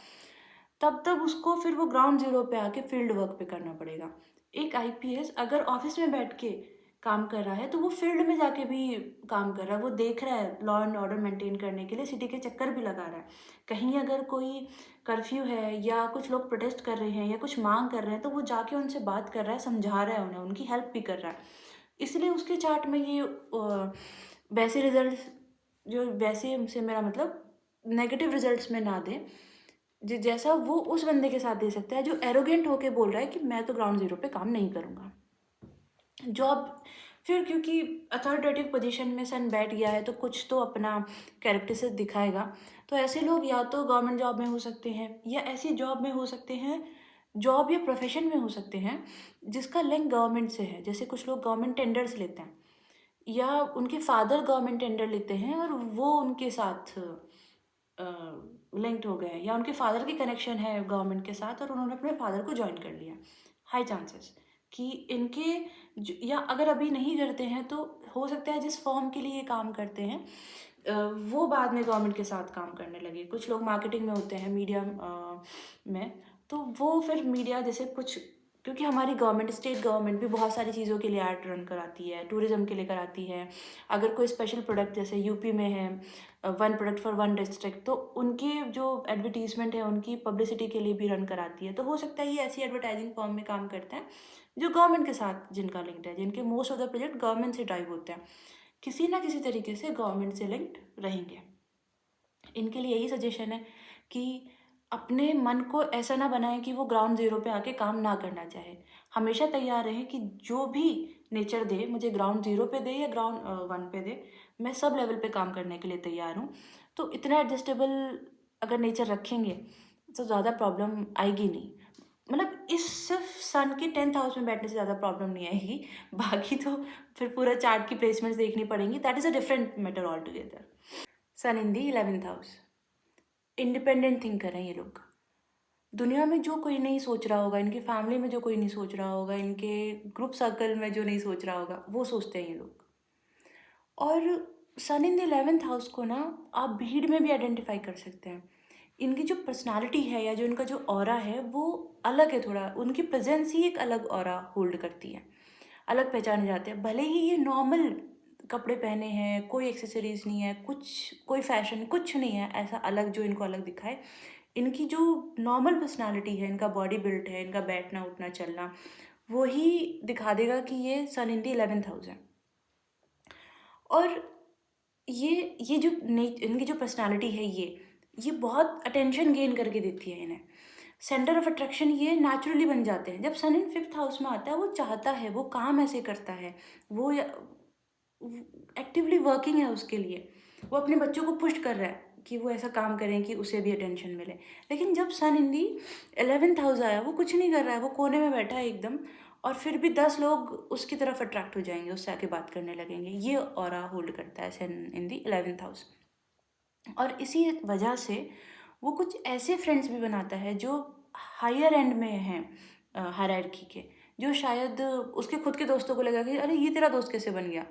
तब उसको फिर वो ग्राउंड ज़ीरो पे आके फील्ड वर्क पे करना पड़ेगा। एक आईपीएस अगर ऑफ़िस में बैठ के काम कर रहा है, तो वो फील्ड में जाके भी काम कर रहा है। वो देख रहा है लॉ एंड ऑर्डर मेंटेन करने के लिए सिटी के चक्कर भी लगा रहा है। कहीं अगर कोई कर्फ्यू है या कुछ लोग प्रोटेस्ट कर रहे हैं या कुछ माँग कर रहे हैं, तो वो जाके उनसे बात कर रहा है, समझा रहा है उन्हें, उनकी हेल्प भी कर रहा है। इसलिए उसके चार्ट में ये वैसे रिज़ल्ट्स जो वैसे से मेरा मतलब नेगेटिव रिज़ल्ट्स में ना दे, जैसा वो उस बंदे के साथ दे सकता है जो एरोगेंट होके बोल रहा है कि मैं तो ग्राउंड ज़ीरो पे काम नहीं करूँगा। जॉब फिर क्योंकि अथॉरिटेटिव पोजीशन में सन बैठ गया है, तो कुछ तो अपना कैरेक्टरिस्टिक दिखाएगा। तो ऐसे लोग या तो गवर्नमेंट जॉब में हो सकते हैं या ऐसी जॉब में हो सकते हैं, जॉब या प्रोफेशन में हो सकते हैं जिसका लिंक गवर्नमेंट से है। जैसे कुछ लोग गवर्नमेंट टेंडर्स लेते हैं या उनके फादर गवर्नमेंट टेंडर लेते हैं और वो उनके साथ लिंक्ड हो गए हैं, या उनके फादर की कनेक्शन है गवर्नमेंट के साथ और उन्होंने अपने फादर को जॉइन कर लिया। हाई चांसेस कि इनके या अगर अभी नहीं करते हैं तो हो सकता है जिस फर्म के लिए ये काम करते हैं वो बाद में गवर्नमेंट के साथ काम करने लगे। कुछ लोग मार्केटिंग में होते हैं, मीडिया में, तो वो फिर मीडिया जैसे कुछ, क्योंकि हमारी गवर्नमेंट, स्टेट गवर्नमेंट भी बहुत सारी चीज़ों के लिए ऐड रन कराती है, टूरिज्म के लिए कराती है। अगर कोई स्पेशल प्रोडक्ट जैसे यूपी में है, one product for one district, तो उनके जो एडवर्टीजमेंट है उनकी पब्लिसिटी के लिए भी रन कराती है। तो हो सकता है ये ऐसी एडवर्टाइजिंग फर्म में काम करते हैं जो गवर्नमेंट के साथ जिनका लिंक्ड है, जिनके most of the project government से ड्राइव होते हैं, किसी ना किसी तरीके से गवर्नमेंट से लिंक्ड रहेंगे। इनके लिए यही सजेशन है कि अपने मन को ऐसा ना बनाएं कि वो ग्राउंड ज़ीरो पे आके काम ना करना चाहे। हमेशा तैयार रहें कि जो भी नेचर दे, मुझे ग्राउंड ज़ीरो पे दे या ग्राउंड वन पे दे, मैं सब लेवल पे काम करने के लिए तैयार हूँ। तो इतना एडजस्टेबल अगर नेचर रखेंगे तो ज़्यादा प्रॉब्लम आएगी नहीं। मतलब इस सिर्फ सन के 10th हाउस में बैठने से ज़्यादा प्रॉब्लम नहीं आएगी। बाकी तो फिर पूरा चार्ट की प्लेसमेंट्स देखनी पड़ेंगी, that is a different matter all together. Sun in the 11th house, independent think करें ये लोग। दुनिया में जो कोई नहीं सोच रहा होगा, इनकी फैमिली में जो कोई नहीं सोच रहा होगा, इनके ग्रुप सर्कल में जो नहीं सोच रहा होगा, वो सोचते हैं ये लोग। और सन इन द 11th हाउस को ना आप भीड़ में भी आइडेंटिफाई कर सकते हैं। इनकी जो पर्सनालिटी है या जो इनका जो ऑरा है वो अलग है थोड़ा, उनकी प्रेजेंस ही एक अलग ऑरा होल्ड करती है, अलग पहचाने जाते हैं। भले ही ये नॉर्मल कपड़े पहने हैं, कोई एक्सेसरीज नहीं है, कुछ कोई फैशन कुछ नहीं है ऐसा अलग जो इनको अलग दिखाए, इनकी जो नॉर्मल पर्सनालिटी है, इनका बॉडी बिल्ड है, इनका बैठना उठना चलना, वही दिखा देगा कि ये सन इन दी 11th हाउस है। और ये जो इनकी जो पर्सनालिटी है, ये बहुत अटेंशन गेन करके देती है इन्हें, सेंटर ऑफ अट्रैक्शन ये नेचुरली बन जाते हैं। जब सन इन 5th हाउस में आता है, वो चाहता है, वो काम ऐसे करता है, वो एक्टिवली वर्किंग है उसके लिए, वो अपने बच्चों को पुश कर रहा है कि वो ऐसा काम करें कि उसे भी अटेंशन मिले। लेकिन जब सन इन दी 11th हाउस आया, वो कुछ नहीं कर रहा है, वो कोने में बैठा है एकदम, और फिर भी 10 लोग उसकी तरफ अट्रैक्ट हो जाएंगे, उससे आके बात करने लगेंगे। ये ऑरा होल्ड करता है सन इन दी 11th हाउस। और इसी वजह से वो कुछ ऐसे फ्रेंड्स भी बनाता है जो हायर एंड में हैं हायरार्की के, जो शायद उसके खुद के दोस्तों को लगा कि अरे ये तेरा दोस्त कैसे बन गया,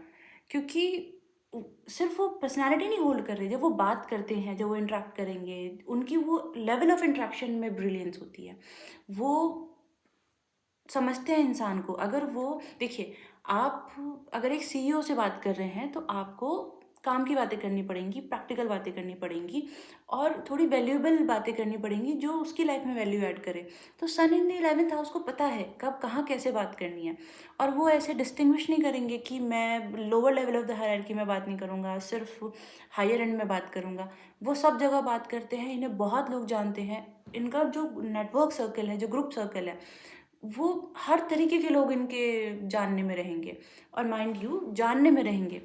क्योंकि सिर्फ वो पर्सनालिटी नहीं होल्ड कर रही, जब वो बात करते हैं, जब वो इंटरेक्ट करेंगे, उनकी वो लेवल ऑफ इंटरेक्शन में ब्रिलियंस होती है। वो समझते हैं इंसान को। अगर वो देखिए, आप अगर एक सीईओ से बात कर रहे हैं तो आपको काम की बातें करनी पड़ेंगी, प्रैक्टिकल बातें करनी पड़ेंगी और थोड़ी वैल्यूएबल बातें करनी पड़ेंगी जो उसकी लाइफ में वैल्यू ऐड करे। तो सन इन द 11th हाउस को पता है कब कहाँ कैसे बात करनी है, और वो ऐसे डिस्टिंग्विश नहीं करेंगे कि मैं lower level of the hierarchy में बात नहीं करूँगा, सिर्फ हायर एंड में बात करूँगा। वो सब जगह बात करते हैं, इन्हें बहुत लोग जानते हैं, इनका जो नेटवर्क सर्कल है, जो ग्रुप सर्कल है, वो हर तरीके के लोग इनके जानने में रहेंगे। और माइंड यू, जानने में रहेंगे,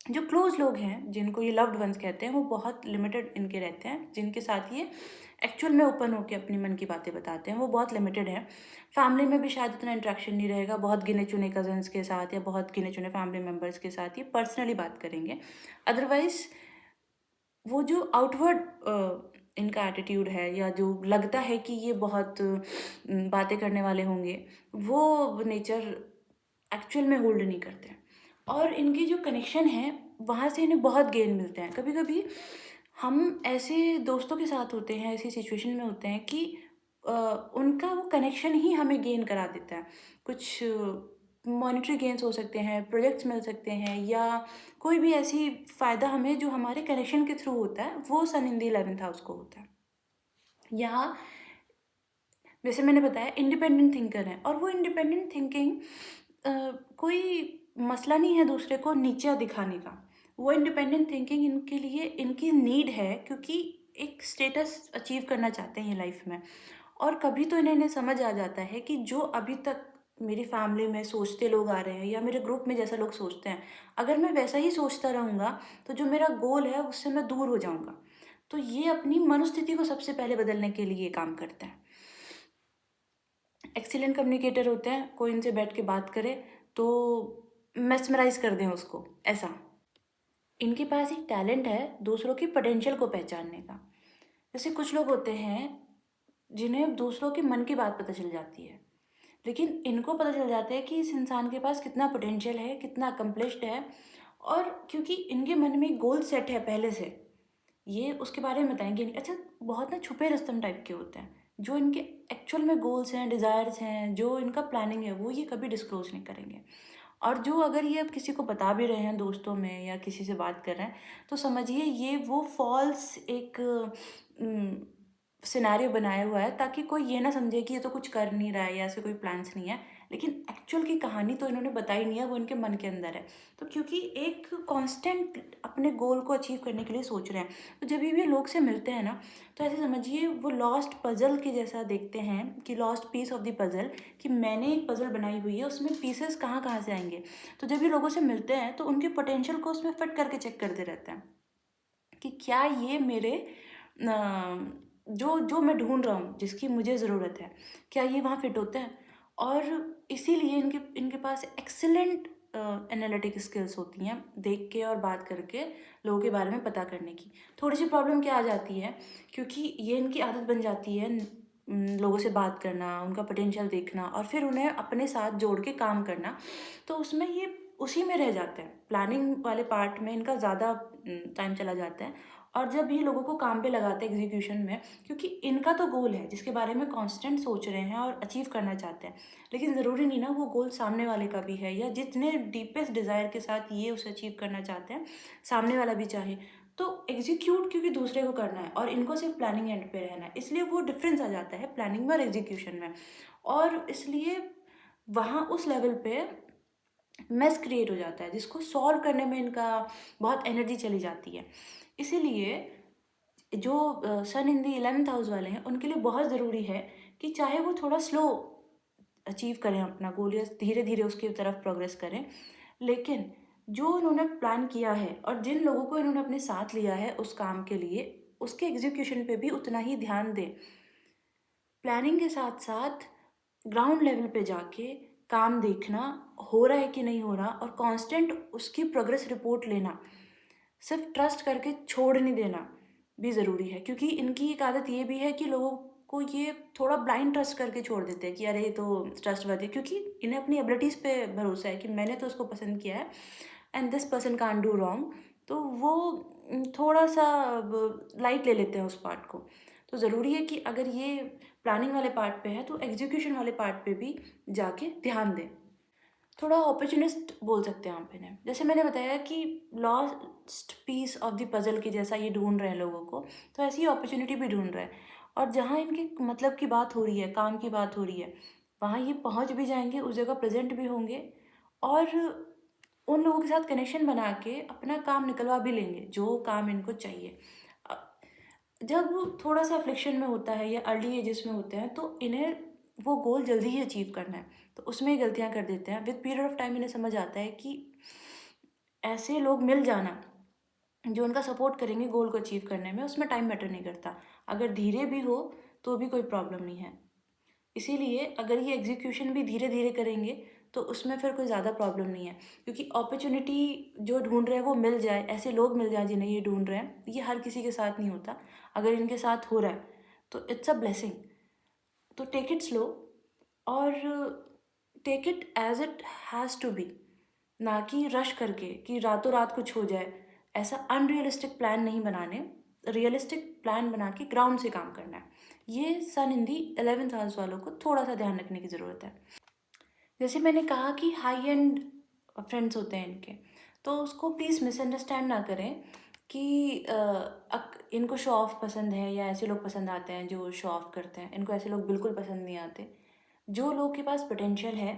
जो क्लोज लोग हैं जिनको ये लव्ड वंस कहते हैं, वो बहुत लिमिटेड इनके रहते हैं, जिनके साथ ये एक्चुअल में ओपन होकर अपनी मन की बातें बताते हैं, वो बहुत लिमिटेड है। फैमिली में भी शायद उतना इंटरेक्शन नहीं रहेगा, बहुत गिने चुने कजन्स के साथ या बहुत गिने चुने फैमिली मेम्बर्स के साथ ये पर्सनली बात करेंगे। अदरवाइज वो जो आउटवर्ड इनका एटीट्यूड है या जो लगता है कि ये बहुत बातें करने वाले होंगे, वो नेचर एक्चुअल में होल्ड नहीं करते हैं। और इनकी जो कनेक्शन है वहाँ से इन्हें बहुत गेन मिलते हैं। कभी कभी हम ऐसे दोस्तों के साथ होते हैं, ऐसी सिचुएशन में होते हैं कि उनका वो कनेक्शन ही हमें गेन करा देता है। कुछ मॉनेटरी गेन्स हो सकते हैं, प्रोजेक्ट्स मिल सकते हैं, या कोई भी ऐसी फ़ायदा हमें जो हमारे कनेक्शन के थ्रू होता है, वो सन इन द 11th हाउस को होता है। यहाँ जैसे मैंने बताया इंडिपेंडेंट थिंकर हैं, और वो इंडिपेंडेंट थिंकिंग कोई मसला नहीं है दूसरे को नीचा दिखाने का। वो इंडिपेंडेंट थिंकिंग इनके लिए इनकी नीड है, क्योंकि एक स्टेटस अचीव करना चाहते हैं ये लाइफ में। और कभी तो इन्हें समझ आ जाता है कि जो अभी तक मेरी फैमिली में सोचते लोग आ रहे हैं, या मेरे ग्रुप में जैसा लोग सोचते हैं, अगर मैं वैसा ही सोचता रहूँगा तो जो मेरा गोल है उससे मैं दूर हो जाऊँगा। तो ये अपनी मनोस्थिति को सबसे पहले बदलने के लिए काम करते हैं। एक्सीलेंट कम्युनिकेटर होते हैं, कोई इनसे बैठ के बात करे तो मेस्मराइज कर दें उसको, ऐसा। इनके पास एक टैलेंट है दूसरों की पोटेंशियल को पहचानने का। जैसे कुछ लोग होते हैं जिन्हें दूसरों के मन की बात पता चल जाती है, लेकिन इनको पता चल जाता है कि इस इंसान के पास कितना पोटेंशियल है, कितना अकम्प्लिश्ड है। और क्योंकि इनके मन में गोल सेट है पहले से, ये उसके बारे में बताएंगे नहीं। अच्छा, बहुत ना छुपे रुस्तम टाइप के होते हैं, जो इनके एक्चुअल में गोल्स हैं, डिज़ायर्स हैं, जो इनका प्लानिंग है, वो ये कभी डिस्क्लोज नहीं करेंगे। और जो अगर ये अब किसी को बता भी रहे हैं दोस्तों में, या किसी से बात कर रहे हैं, तो समझिए ये वो फॉल्स एक सिनेरियो बनाया हुआ है, ताकि कोई ये ना समझे कि ये तो कुछ कर नहीं रहा है या ऐसे कोई प्लान्स नहीं है। लेकिन एक्चुअल की कहानी तो इन्होंने बताई नहीं है, वो इनके मन के अंदर है। तो क्योंकि एक कांस्टेंट अपने गोल को अचीव करने के लिए सोच रहे हैं, तो जब भी लोग से मिलते हैं ना, तो ऐसे समझिए वो लॉस्ट पजल के जैसा देखते हैं, कि lost piece of the puzzle, कि मैंने एक पजल बनाई हुई है, उसमें पीसेस कहाँ कहाँ से आएंगे। तो जब भी लोगों से मिलते हैं तो उनके पोटेंशियल को उसमें फिट करके चेक करते रहते हैं कि क्या ये मेरे जो जो मैं ढूंढ रहा हूँ, जिसकी मुझे ज़रूरत है, क्या ये वहाँ फिट होते हैं। और इसीलिए इनके इनके पास एक्सीलेंट एनालिटिक स्किल्स होती हैं, देख के और बात करके लोगों के बारे में पता करने की। थोड़ी सी प्रॉब्लम क्या आ जाती है, क्योंकि ये इनकी आदत बन जाती है लोगों से बात करना, उनका पोटेंशियल देखना, और फिर उन्हें अपने साथ जोड़ के काम करना। तो उसमें ये उसी में रह जाते हैं, प्लानिंग वाले पार्ट में इनका ज़्यादा टाइम चला जाता है। और जब ये लोगों को काम पे लगाते हैं एग्जीक्यूशन में, क्योंकि इनका तो गोल है जिसके बारे में कांस्टेंट सोच रहे हैं और अचीव करना चाहते हैं, लेकिन ज़रूरी नहीं ना वो गोल सामने वाले का भी है, या जितने डीपेस्ट डिज़ायर के साथ ये उसे अचीव करना चाहते हैं, सामने वाला भी चाहे। तो एग्जीक्यूट क्योंकि दूसरे को करना है, और इनको सिर्फ प्लानिंग एंड पे रहना है, इसलिए वो डिफरेंस आ जाता है प्लानिंग में और एग्जीक्यूशन में। और इसलिए वहाँ उस लेवल पे मेस क्रिएट हो जाता है, जिसको सॉल्व करने में इनका बहुत एनर्जी चली जाती है। इसीलिए जो सन इन द 11th हाउस वाले हैं, उनके लिए बहुत ज़रूरी है कि चाहे वो थोड़ा स्लो अचीव करें अपना गोल, या धीरे धीरे उसकी तरफ प्रोग्रेस करें, लेकिन जो उन्होंने प्लान किया है और जिन लोगों को इन्होंने अपने साथ लिया है उस काम के लिए, उसके एग्जीक्यूशन पे भी उतना ही ध्यान दें। प्लानिंग के साथ साथ ग्राउंड लेवल पे जाके काम देखना, हो रहा है कि नहीं हो रहा, और कांस्टेंट उसकी प्रोग्रेस रिपोर्ट लेना। सिर्फ ट्रस्ट करके छोड़ नहीं देना भी ज़रूरी है, क्योंकि इनकी एक आदत ये भी है कि लोगों को ये थोड़ा ब्लाइंड ट्रस्ट करके छोड़ देते हैं कि अरे ये तो ट्रस्ट वर्दी, क्योंकि इन्हें अपनी एबिलिटीज़ पे भरोसा है कि मैंने तो उसको पसंद किया है, and this person can't do wrong. तो वो थोड़ा सा लाइट ले लेते हैं उस पार्ट को। तो ज़रूरी है कि अगर ये प्लानिंग वाले पार्ट पे है, तो एग्जीक्यूशन वाले पार्ट पे भी जाके ध्यान दें। थोड़ा ऑपर्चुनिस्ट बोल सकते हैं आप इन्हें। जैसे मैंने बताया कि lost piece of the puzzle के जैसा ये ढूंढ रहे हैं लोगों को, तो ऐसी ही अपॉर्चुनिटी भी ढूंढ रहे हैं। और जहाँ इनके मतलब की बात हो रही है, काम की बात हो रही है, वहाँ ये पहुँच भी जाएंगे, उस जगह प्रेजेंट भी होंगे, और उन लोगों के साथ कनेक्शन बना के अपना काम निकलवा भी लेंगे, जो काम इनको चाहिए। अ, जब थोड़ा सा अफ्लिक्शन में होता है या अर्ली एजेस में होते हैं, तो इन्हें वो गोल जल्दी ही अचीव करना है, तो उसमें ही गलतियाँ कर देते हैं। विद पीरियड ऑफ टाइम इन्हें समझ आता है कि ऐसे लोग मिल जाना जो उनका सपोर्ट करेंगे गोल को अचीव करने में, उसमें टाइम मैटर नहीं करता। अगर धीरे भी हो तो भी कोई प्रॉब्लम नहीं है। इसीलिए अगर ये एग्जीक्यूशन भी धीरे धीरे करेंगे तो उसमें फिर कोई ज़्यादा प्रॉब्लम नहीं है, क्योंकि अपॉर्चुनिटी जो ढूंढ रहे हैं वो मिल जाए, ऐसे लोग मिल जाए जिन्हें ये ढूंढ रहे हैं, ये हर किसी के साथ नहीं होता। अगर इनके साथ हो रहा है तो इट्स अ ब्लेसिंग। तो टेक इट स्लो, और take it as it has to be, ना कि रश करके कि रातों रात कुछ हो जाए। ऐसा अनरियलिस्टिक प्लान नहीं बनाने, रियलिस्टिक प्लान बना के ग्राउंड से काम करना है। ये सन इन दी 11th हाउस वालों को थोड़ा सा ध्यान रखने की ज़रूरत है। जैसे मैंने कहा कि हाई एंड फ्रेंड्स होते हैं इनके, तो उसको प्लीज़ मिसअंडरस्टैंड ना करें कि इनको शो ऑफ पसंद है या ऐसे लोग पसंद आते हैं जो शो ऑफ करते हैं। इनको ऐसे लोग बिल्कुल पसंद नहीं आते। जो लोग के पास पोटेंशियल है,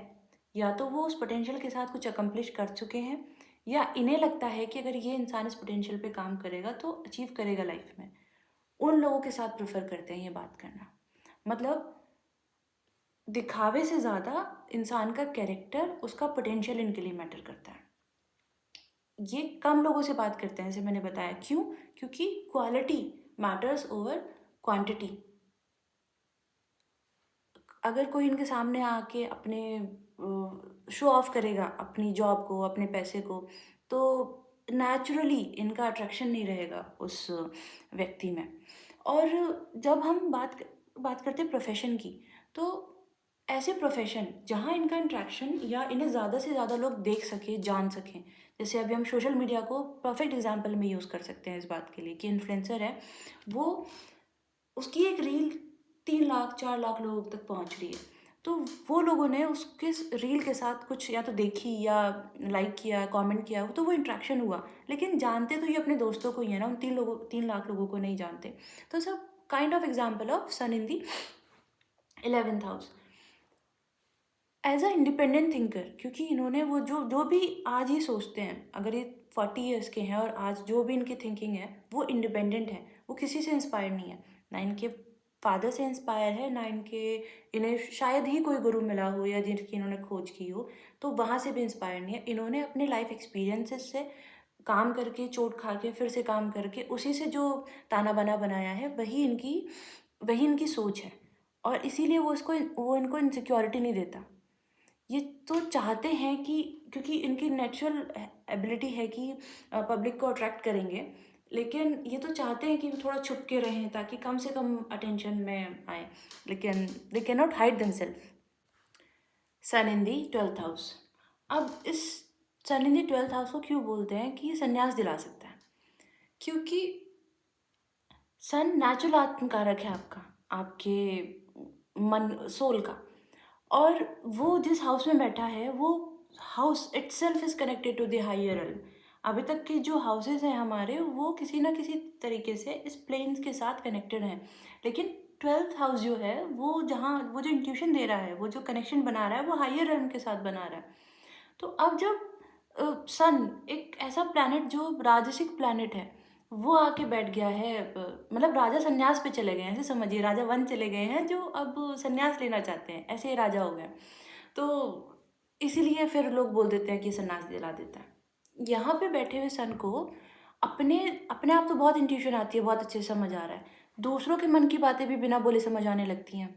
या तो वो उस पोटेंशियल के साथ कुछ अकम्प्लिश कर चुके हैं, या इन्हें लगता है कि अगर ये इंसान इस पोटेंशियल पे काम करेगा तो अचीव करेगा लाइफ में, उन लोगों के साथ प्रेफर करते हैं ये बात करना। मतलब दिखावे से ज़्यादा इंसान का कैरेक्टर, उसका पोटेंशियल इनके लिए मैटर करता है। ये कम लोगों से बात करते हैं, जैसे मैंने बताया। क्यों? क्योंकि क्वालिटी मैटर्स ओवर क्वांटिटी। अगर कोई इनके सामने आके अपने शो ऑफ करेगा अपनी जॉब को, अपने पैसे को, तो नेचुरली इनका अट्रैक्शन नहीं रहेगा उस व्यक्ति में। और जब हम बात करते हैं प्रोफेशन की, तो ऐसे प्रोफेशन जहाँ इनका इंट्रैक्शन या इन्हें ज़्यादा से ज़्यादा लोग देख सकें, जान सकें। जैसे अभी हम सोशल मीडिया को परफेक्ट एग्जांपल में यूज़ कर सकते हैं इस बात के लिए कि इन्फ्लुएंसर है, वो उसकी एक रील 3 लाख 4 लाख लोगों तक पहुंच रही है। तो वो लोगों ने उसके रील के साथ कुछ या तो देखी या लाइक किया, कमेंट किया, तो वो इंट्रैक्शन हुआ। लेकिन जानते तो ये अपने दोस्तों को ही है ना, उन 3 लाख लोगों को नहीं जानते। तो सब kind of example of sun in the 11th house as a independent thinker. क्योंकि इन्होंने वो जो भी आज ये सोचते हैं, अगर ये 40 ईयर्स के हैं और आज जो भी इनकी थिंकिंग है वो इंडिपेंडेंट है, वो किसी से इंस्पायर नहीं है। ना इनके फादर से इंस्पायर है, ना इन्हें शायद ही कोई गुरु मिला हो या जिनकी इन्होंने खोज की हो, तो वहाँ से भी इंस्पायर नहीं है। इन्होंने अपने लाइफ एक्सपीरियंसेस से काम करके, चोट खा के, फिर से काम करके, उसी से जो ताना बाना बनाया है, वही इनकी सोच है। और इसीलिए वो इनको इनसिक्योरिटी नहीं देता। ये तो चाहते हैं कि, क्योंकि इनकी नेचुरल एबिलिटी है कि पब्लिक को अट्रैक्ट करेंगे, लेकिन ये तो चाहते हैं कि वो थोड़ा छुप के रहें ताकि कम से कम अटेंशन में आए, लेकिन they can not hide themself. Sun in the 12th house. अब इस सन इन दी 12th हाउस को क्यों बोलते हैं कि ये संन्यास दिला सकता है? क्योंकि सन नेचुरल आत्मकारक है आपका, आपके मन, सोल का। और वो जिस हाउस में बैठा है, वो house itself is connected to the higher realm. अभी तक के जो हाउसेस हैं हमारे, वो किसी ना किसी तरीके से इस प्लेन्स के साथ कनेक्टेड हैं। लेकिन 12th हाउस जो है, वो जहाँ वो जो इंट्यूशन दे रहा है, वो जो कनेक्शन बना रहा है, वो हायर रेल्म के साथ बना रहा है। तो अब जब सन, एक ऐसा प्लैनेट जो राजसिक प्लैनेट है, वो आके बैठ गया है, मतलब राजा संन्यास पे चले गए हैं, ऐसे समझिए, राजा वन चले गए हैं जो अब संन्यास लेना चाहते हैं, ऐसे राजा हो गए। तो इसीलिए फिर लोग बोल देते हैं कि संन्यास दिला देता है। यहाँ पे बैठे हुए सन को अपने अपने आप तो बहुत इंट्यूशन आती है, बहुत अच्छे से समझ आ रहा है, दूसरों के मन की बातें भी बिना बोले समझ आने लगती हैं।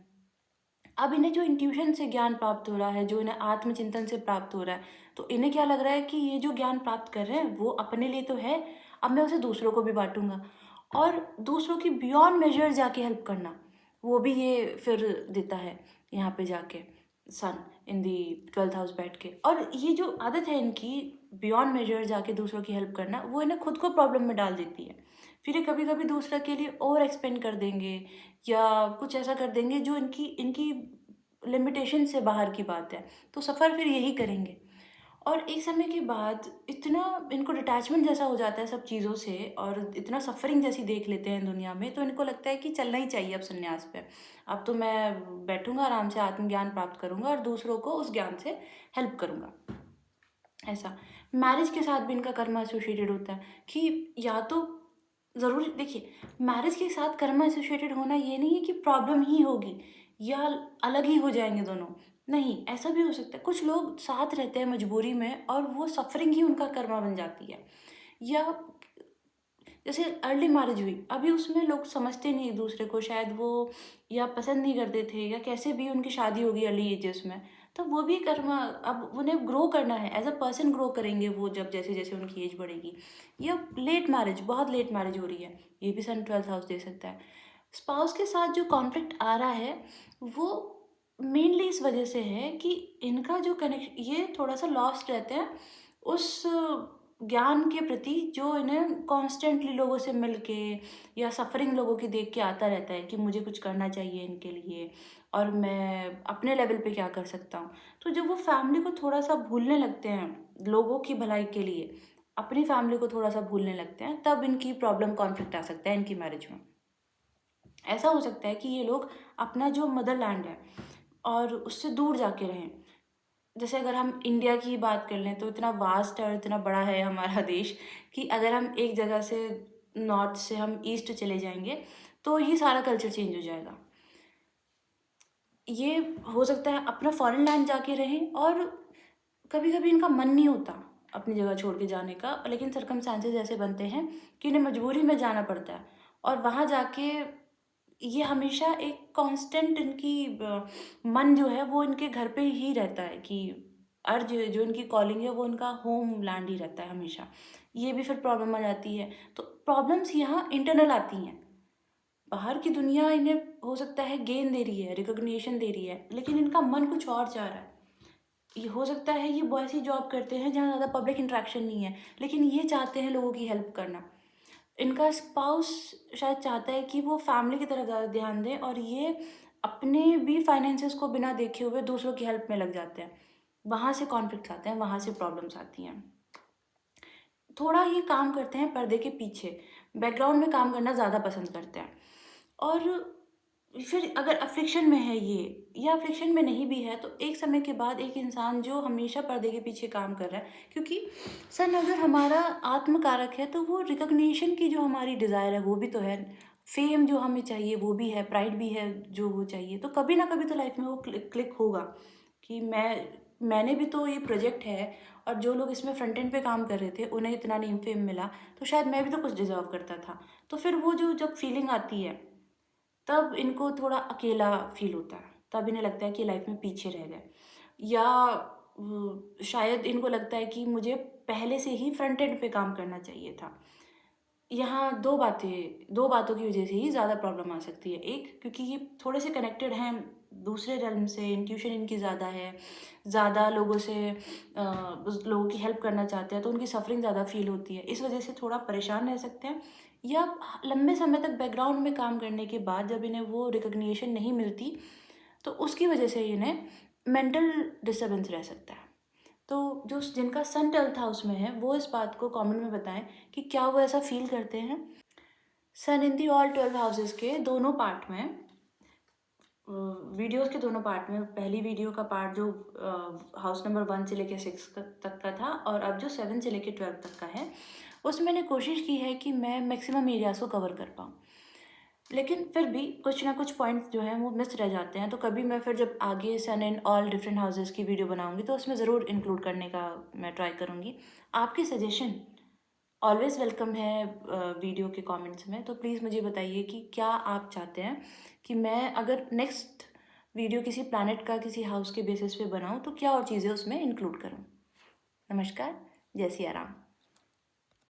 अब इन्हें जो इंट्यूशन से ज्ञान प्राप्त हो रहा है, जो इन्हें आत्मचिंतन से प्राप्त हो रहा है, तो इन्हें क्या लग रहा है कि ये जो ज्ञान प्राप्त कर रहे हैं वो अपने लिए तो है, अब मैं उसे दूसरों को भी बांटूंगा। और दूसरों की बियॉन्ड मेजर जाके हेल्प करना, वो भी ये फिर देता है यहाँ पे जाके, सन इन दी 12th हाउस बैठ के। और ये जो आदत है इनकी बियॉन्ड मेजर जाके दूसरों की हेल्प करना, वो इन्हें खुद को प्रॉब्लम में डाल देती है। फिर ये कभी कभी दूसरा के लिए ओवर एक्सपेंड कर देंगे, या कुछ ऐसा कर देंगे जो इनकी इनकी लिमिटेशन से बाहर की बात है, तो सफ़र फिर यही करेंगे। और एक समय के बाद इतना इनको डिटैचमेंट जैसा हो जाता है सब चीज़ों से, और इतना सफरिंग जैसी देख लेते हैं दुनिया में, तो इनको लगता है कि चलना ही चाहिए अब संन्यास पे। अब तो मैं बैठूंगा आराम से, आत्मज्ञान प्राप्त करूंगा और दूसरों को उस ज्ञान से हेल्प करूंगा। ऐसा मैरिज के साथ भी इनका कर्म एसोसिएटेड होता है कि या तो ज़रूरी, देखिए, मैरिज के साथ कर्म एसोसिएटेड होना ये नहीं है कि प्रॉब्लम ही होगी या अलग ही हो जाएंगे दोनों। नहीं, ऐसा भी हो सकता है, कुछ लोग साथ रहते हैं मजबूरी में और वो सफरिंग ही उनका कर्मा बन जाती है। या जैसे अर्ली मैरिज हुई, अभी उसमें लोग समझते नहीं एक दूसरे को, शायद वो या पसंद नहीं करते थे, या कैसे भी उनकी शादी होगी अर्ली एजेस में, तो वो भी कर्मा, अब उन्हें ग्रो करना है, एज अ पर्सन ग्रो करेंगे वो जब जैसे जैसे उनकी एज बढ़ेगी। या लेट मैरिज, बहुत लेट मैरिज हो रही है, ये भी सन 12th हाउस दे सकता है। स्पाउस के साथ जो कॉन्फ्लिक्ट आ रहा है, वो मेनली इस वजह से है कि इनका जो कनेक्ट ये थोड़ा-सा लॉस्ट रहते हैं उस ज्ञान के प्रति जो इन्हें कॉन्स्टेंटली लोगों से मिल के या सफ़रिंग लोगों की देख के आता रहता है कि मुझे कुछ करना चाहिए इनके लिए और मैं अपने लेवल पे क्या कर सकता हूँ। तो जब वो फैमिली को थोड़ा-सा भूलने लगते हैं लोगों की भलाई के लिए, अपनी फैमिली को थोड़ा-सा भूलने लगते हैं, तब इनकी प्रॉब्लम कॉन्फ्लिक्ट आ सकता है इनकी मैरिज में। ऐसा हो सकता है कि ये लोग अपना जो मदरलैंड है और उससे दूर जाके रहें। जैसे अगर हम इंडिया की ही बात कर लें तो इतना वास्ट है और इतना बड़ा है हमारा देश कि अगर हम एक जगह से नॉर्थ से हम ईस्ट चले जाएँगे, तो ही सारा कल्चर चेंज हो जाएगा। ये हो सकता है अपना फॉरेन लैंड जाके रहें और कभी-कभी इनका मन नहीं होता अपनी जगह छोड़ के जाने का, लेकिन सर्कमस्टेंसेस ऐसे बनते हैं कि इन्हें मजबूरी में जाना पड़ता है और वहाँ जाके ये हमेशा एक कांस्टेंट इनकी मन जो है वो इनके घर पे ही रहता है कि अर्ज जो इनकी कॉलिंग है वो इनका होम लैंड ही रहता है हमेशा। ये भी फिर प्रॉब्लम आ जाती है। तो प्रॉब्लम्स यहाँ इंटरनल आती हैं। बाहर की दुनिया इन्हें हो सकता है गेन दे रही है, रिकॉग्निशन दे रही है, लेकिन इनका मन कुछ और चाह रहा है। ये हो सकता है ये वो ऐसी जॉब करते हैं जहाँ ज़्यादा पब्लिक इंटरेक्शन नहीं है, लेकिन ये चाहते हैं लोगों की हेल्प करना। इनका स्पाउस शायद चाहता है कि वो फैमिली की तरफ ज़्यादा ध्यान दें और ये अपने भी फाइनेंसेस को बिना देखे हुए दूसरों की हेल्प में लग जाते हैं। वहाँ से कॉन्फ्लिक्ट्स आते हैं, वहाँ से प्रॉब्लम्स आती हैं। थोड़ा ये काम करते हैं पर्दे के पीछे, बैकग्राउंड में काम करना ज़्यादा पसंद करते हैं। और फिर अगर अफ़्लिक्शन में है ये या अफ़्लिक्शन में नहीं भी है तो एक समय के बाद एक इंसान जो हमेशा पर्दे के पीछे काम कर रहा है, क्योंकि सन अगर हमारा आत्मकारक है तो वो रिकॉग्निशन की जो हमारी डिज़ायर है वो भी तो है, फेम जो हमें चाहिए वो भी है, प्राइड भी है जो वो चाहिए, तो कभी ना कभी तो लाइफ में वो क्लिक होगा कि मैंने भी तो ये प्रोजेक्ट है और जो लोग इसमें फ्रंट एंड पे काम कर रहे थे उन्हें इतना नेम फेम मिला, तो शायद मैं भी तो कुछ डिज़र्व करता था। तो फिर वो जो जब फीलिंग आती है तब इनको थोड़ा अकेला फ़ील होता है। तब इन्हें लगता है कि लाइफ़ में पीछे रह गए या शायद इनको लगता है कि मुझे पहले से ही फ्रंट एंड पे काम करना चाहिए था। यहाँ 2 बातों की वज़ह से ही ज़्यादा प्रॉब्लम आ सकती है। एक, क्योंकि ये थोड़े से कनेक्टेड हैं दूसरे रेल्म से, इंट्यूशन इनकी ज़्यादा है, ज़्यादा लोगों से उस लोगों की हेल्प करना चाहते हैं, तो उनकी सफ़रिंग ज़्यादा फ़ील होती है। इस वज़ह से थोड़ा परेशान रह सकते हैं या लंबे समय तक बैकग्राउंड में काम करने के बाद जब इन्हें वो रिकॉग्निशन नहीं मिलती, तो उसकी वज़ह से इन्हें मेंटल डिस्टर्बेंस रह सकता है। तो जो जिनका सन 12th हाउस में है वो इस बात को कमेंट में बताएं कि क्या वो ऐसा फील करते हैं। सन इन दी ऑल 12 हाउसेस के दोनों पार्ट में, वीडियोस के दोनों पार्ट में, पहली वीडियो का पार्ट जो हाउस नंबर 1 से लेकर 6 तक का था और अब जो 7 से लेकर 12 तक का है, उसमें मैंने कोशिश की है कि मैं मैक्सिमम एरियाज़ को कवर कर पाऊँ। लेकिन फिर भी कुछ ना कुछ पॉइंट्स जो हैं वो मिस रह जाते हैं, तो कभी मैं फिर जब आगे सन इन ऑल डिफरेंट हाउसेस की वीडियो बनाऊंगी तो उसमें ज़रूर इंक्लूड करने का मैं ट्राई करूँगी। आपकी सजेशन ऑलवेज़ वेलकम है वीडियो के कमेंट्स में, तो प्लीज़ मुझे बताइए कि क्या आप चाहते हैं कि मैं अगर नेक्स्ट वीडियो किसी प्लैनेट का किसी हाउस के बेसिस पे बनाऊँ तो क्या और चीज़ें उसमें इंक्लूड करूँ। नमस्कार, जय सिया राम।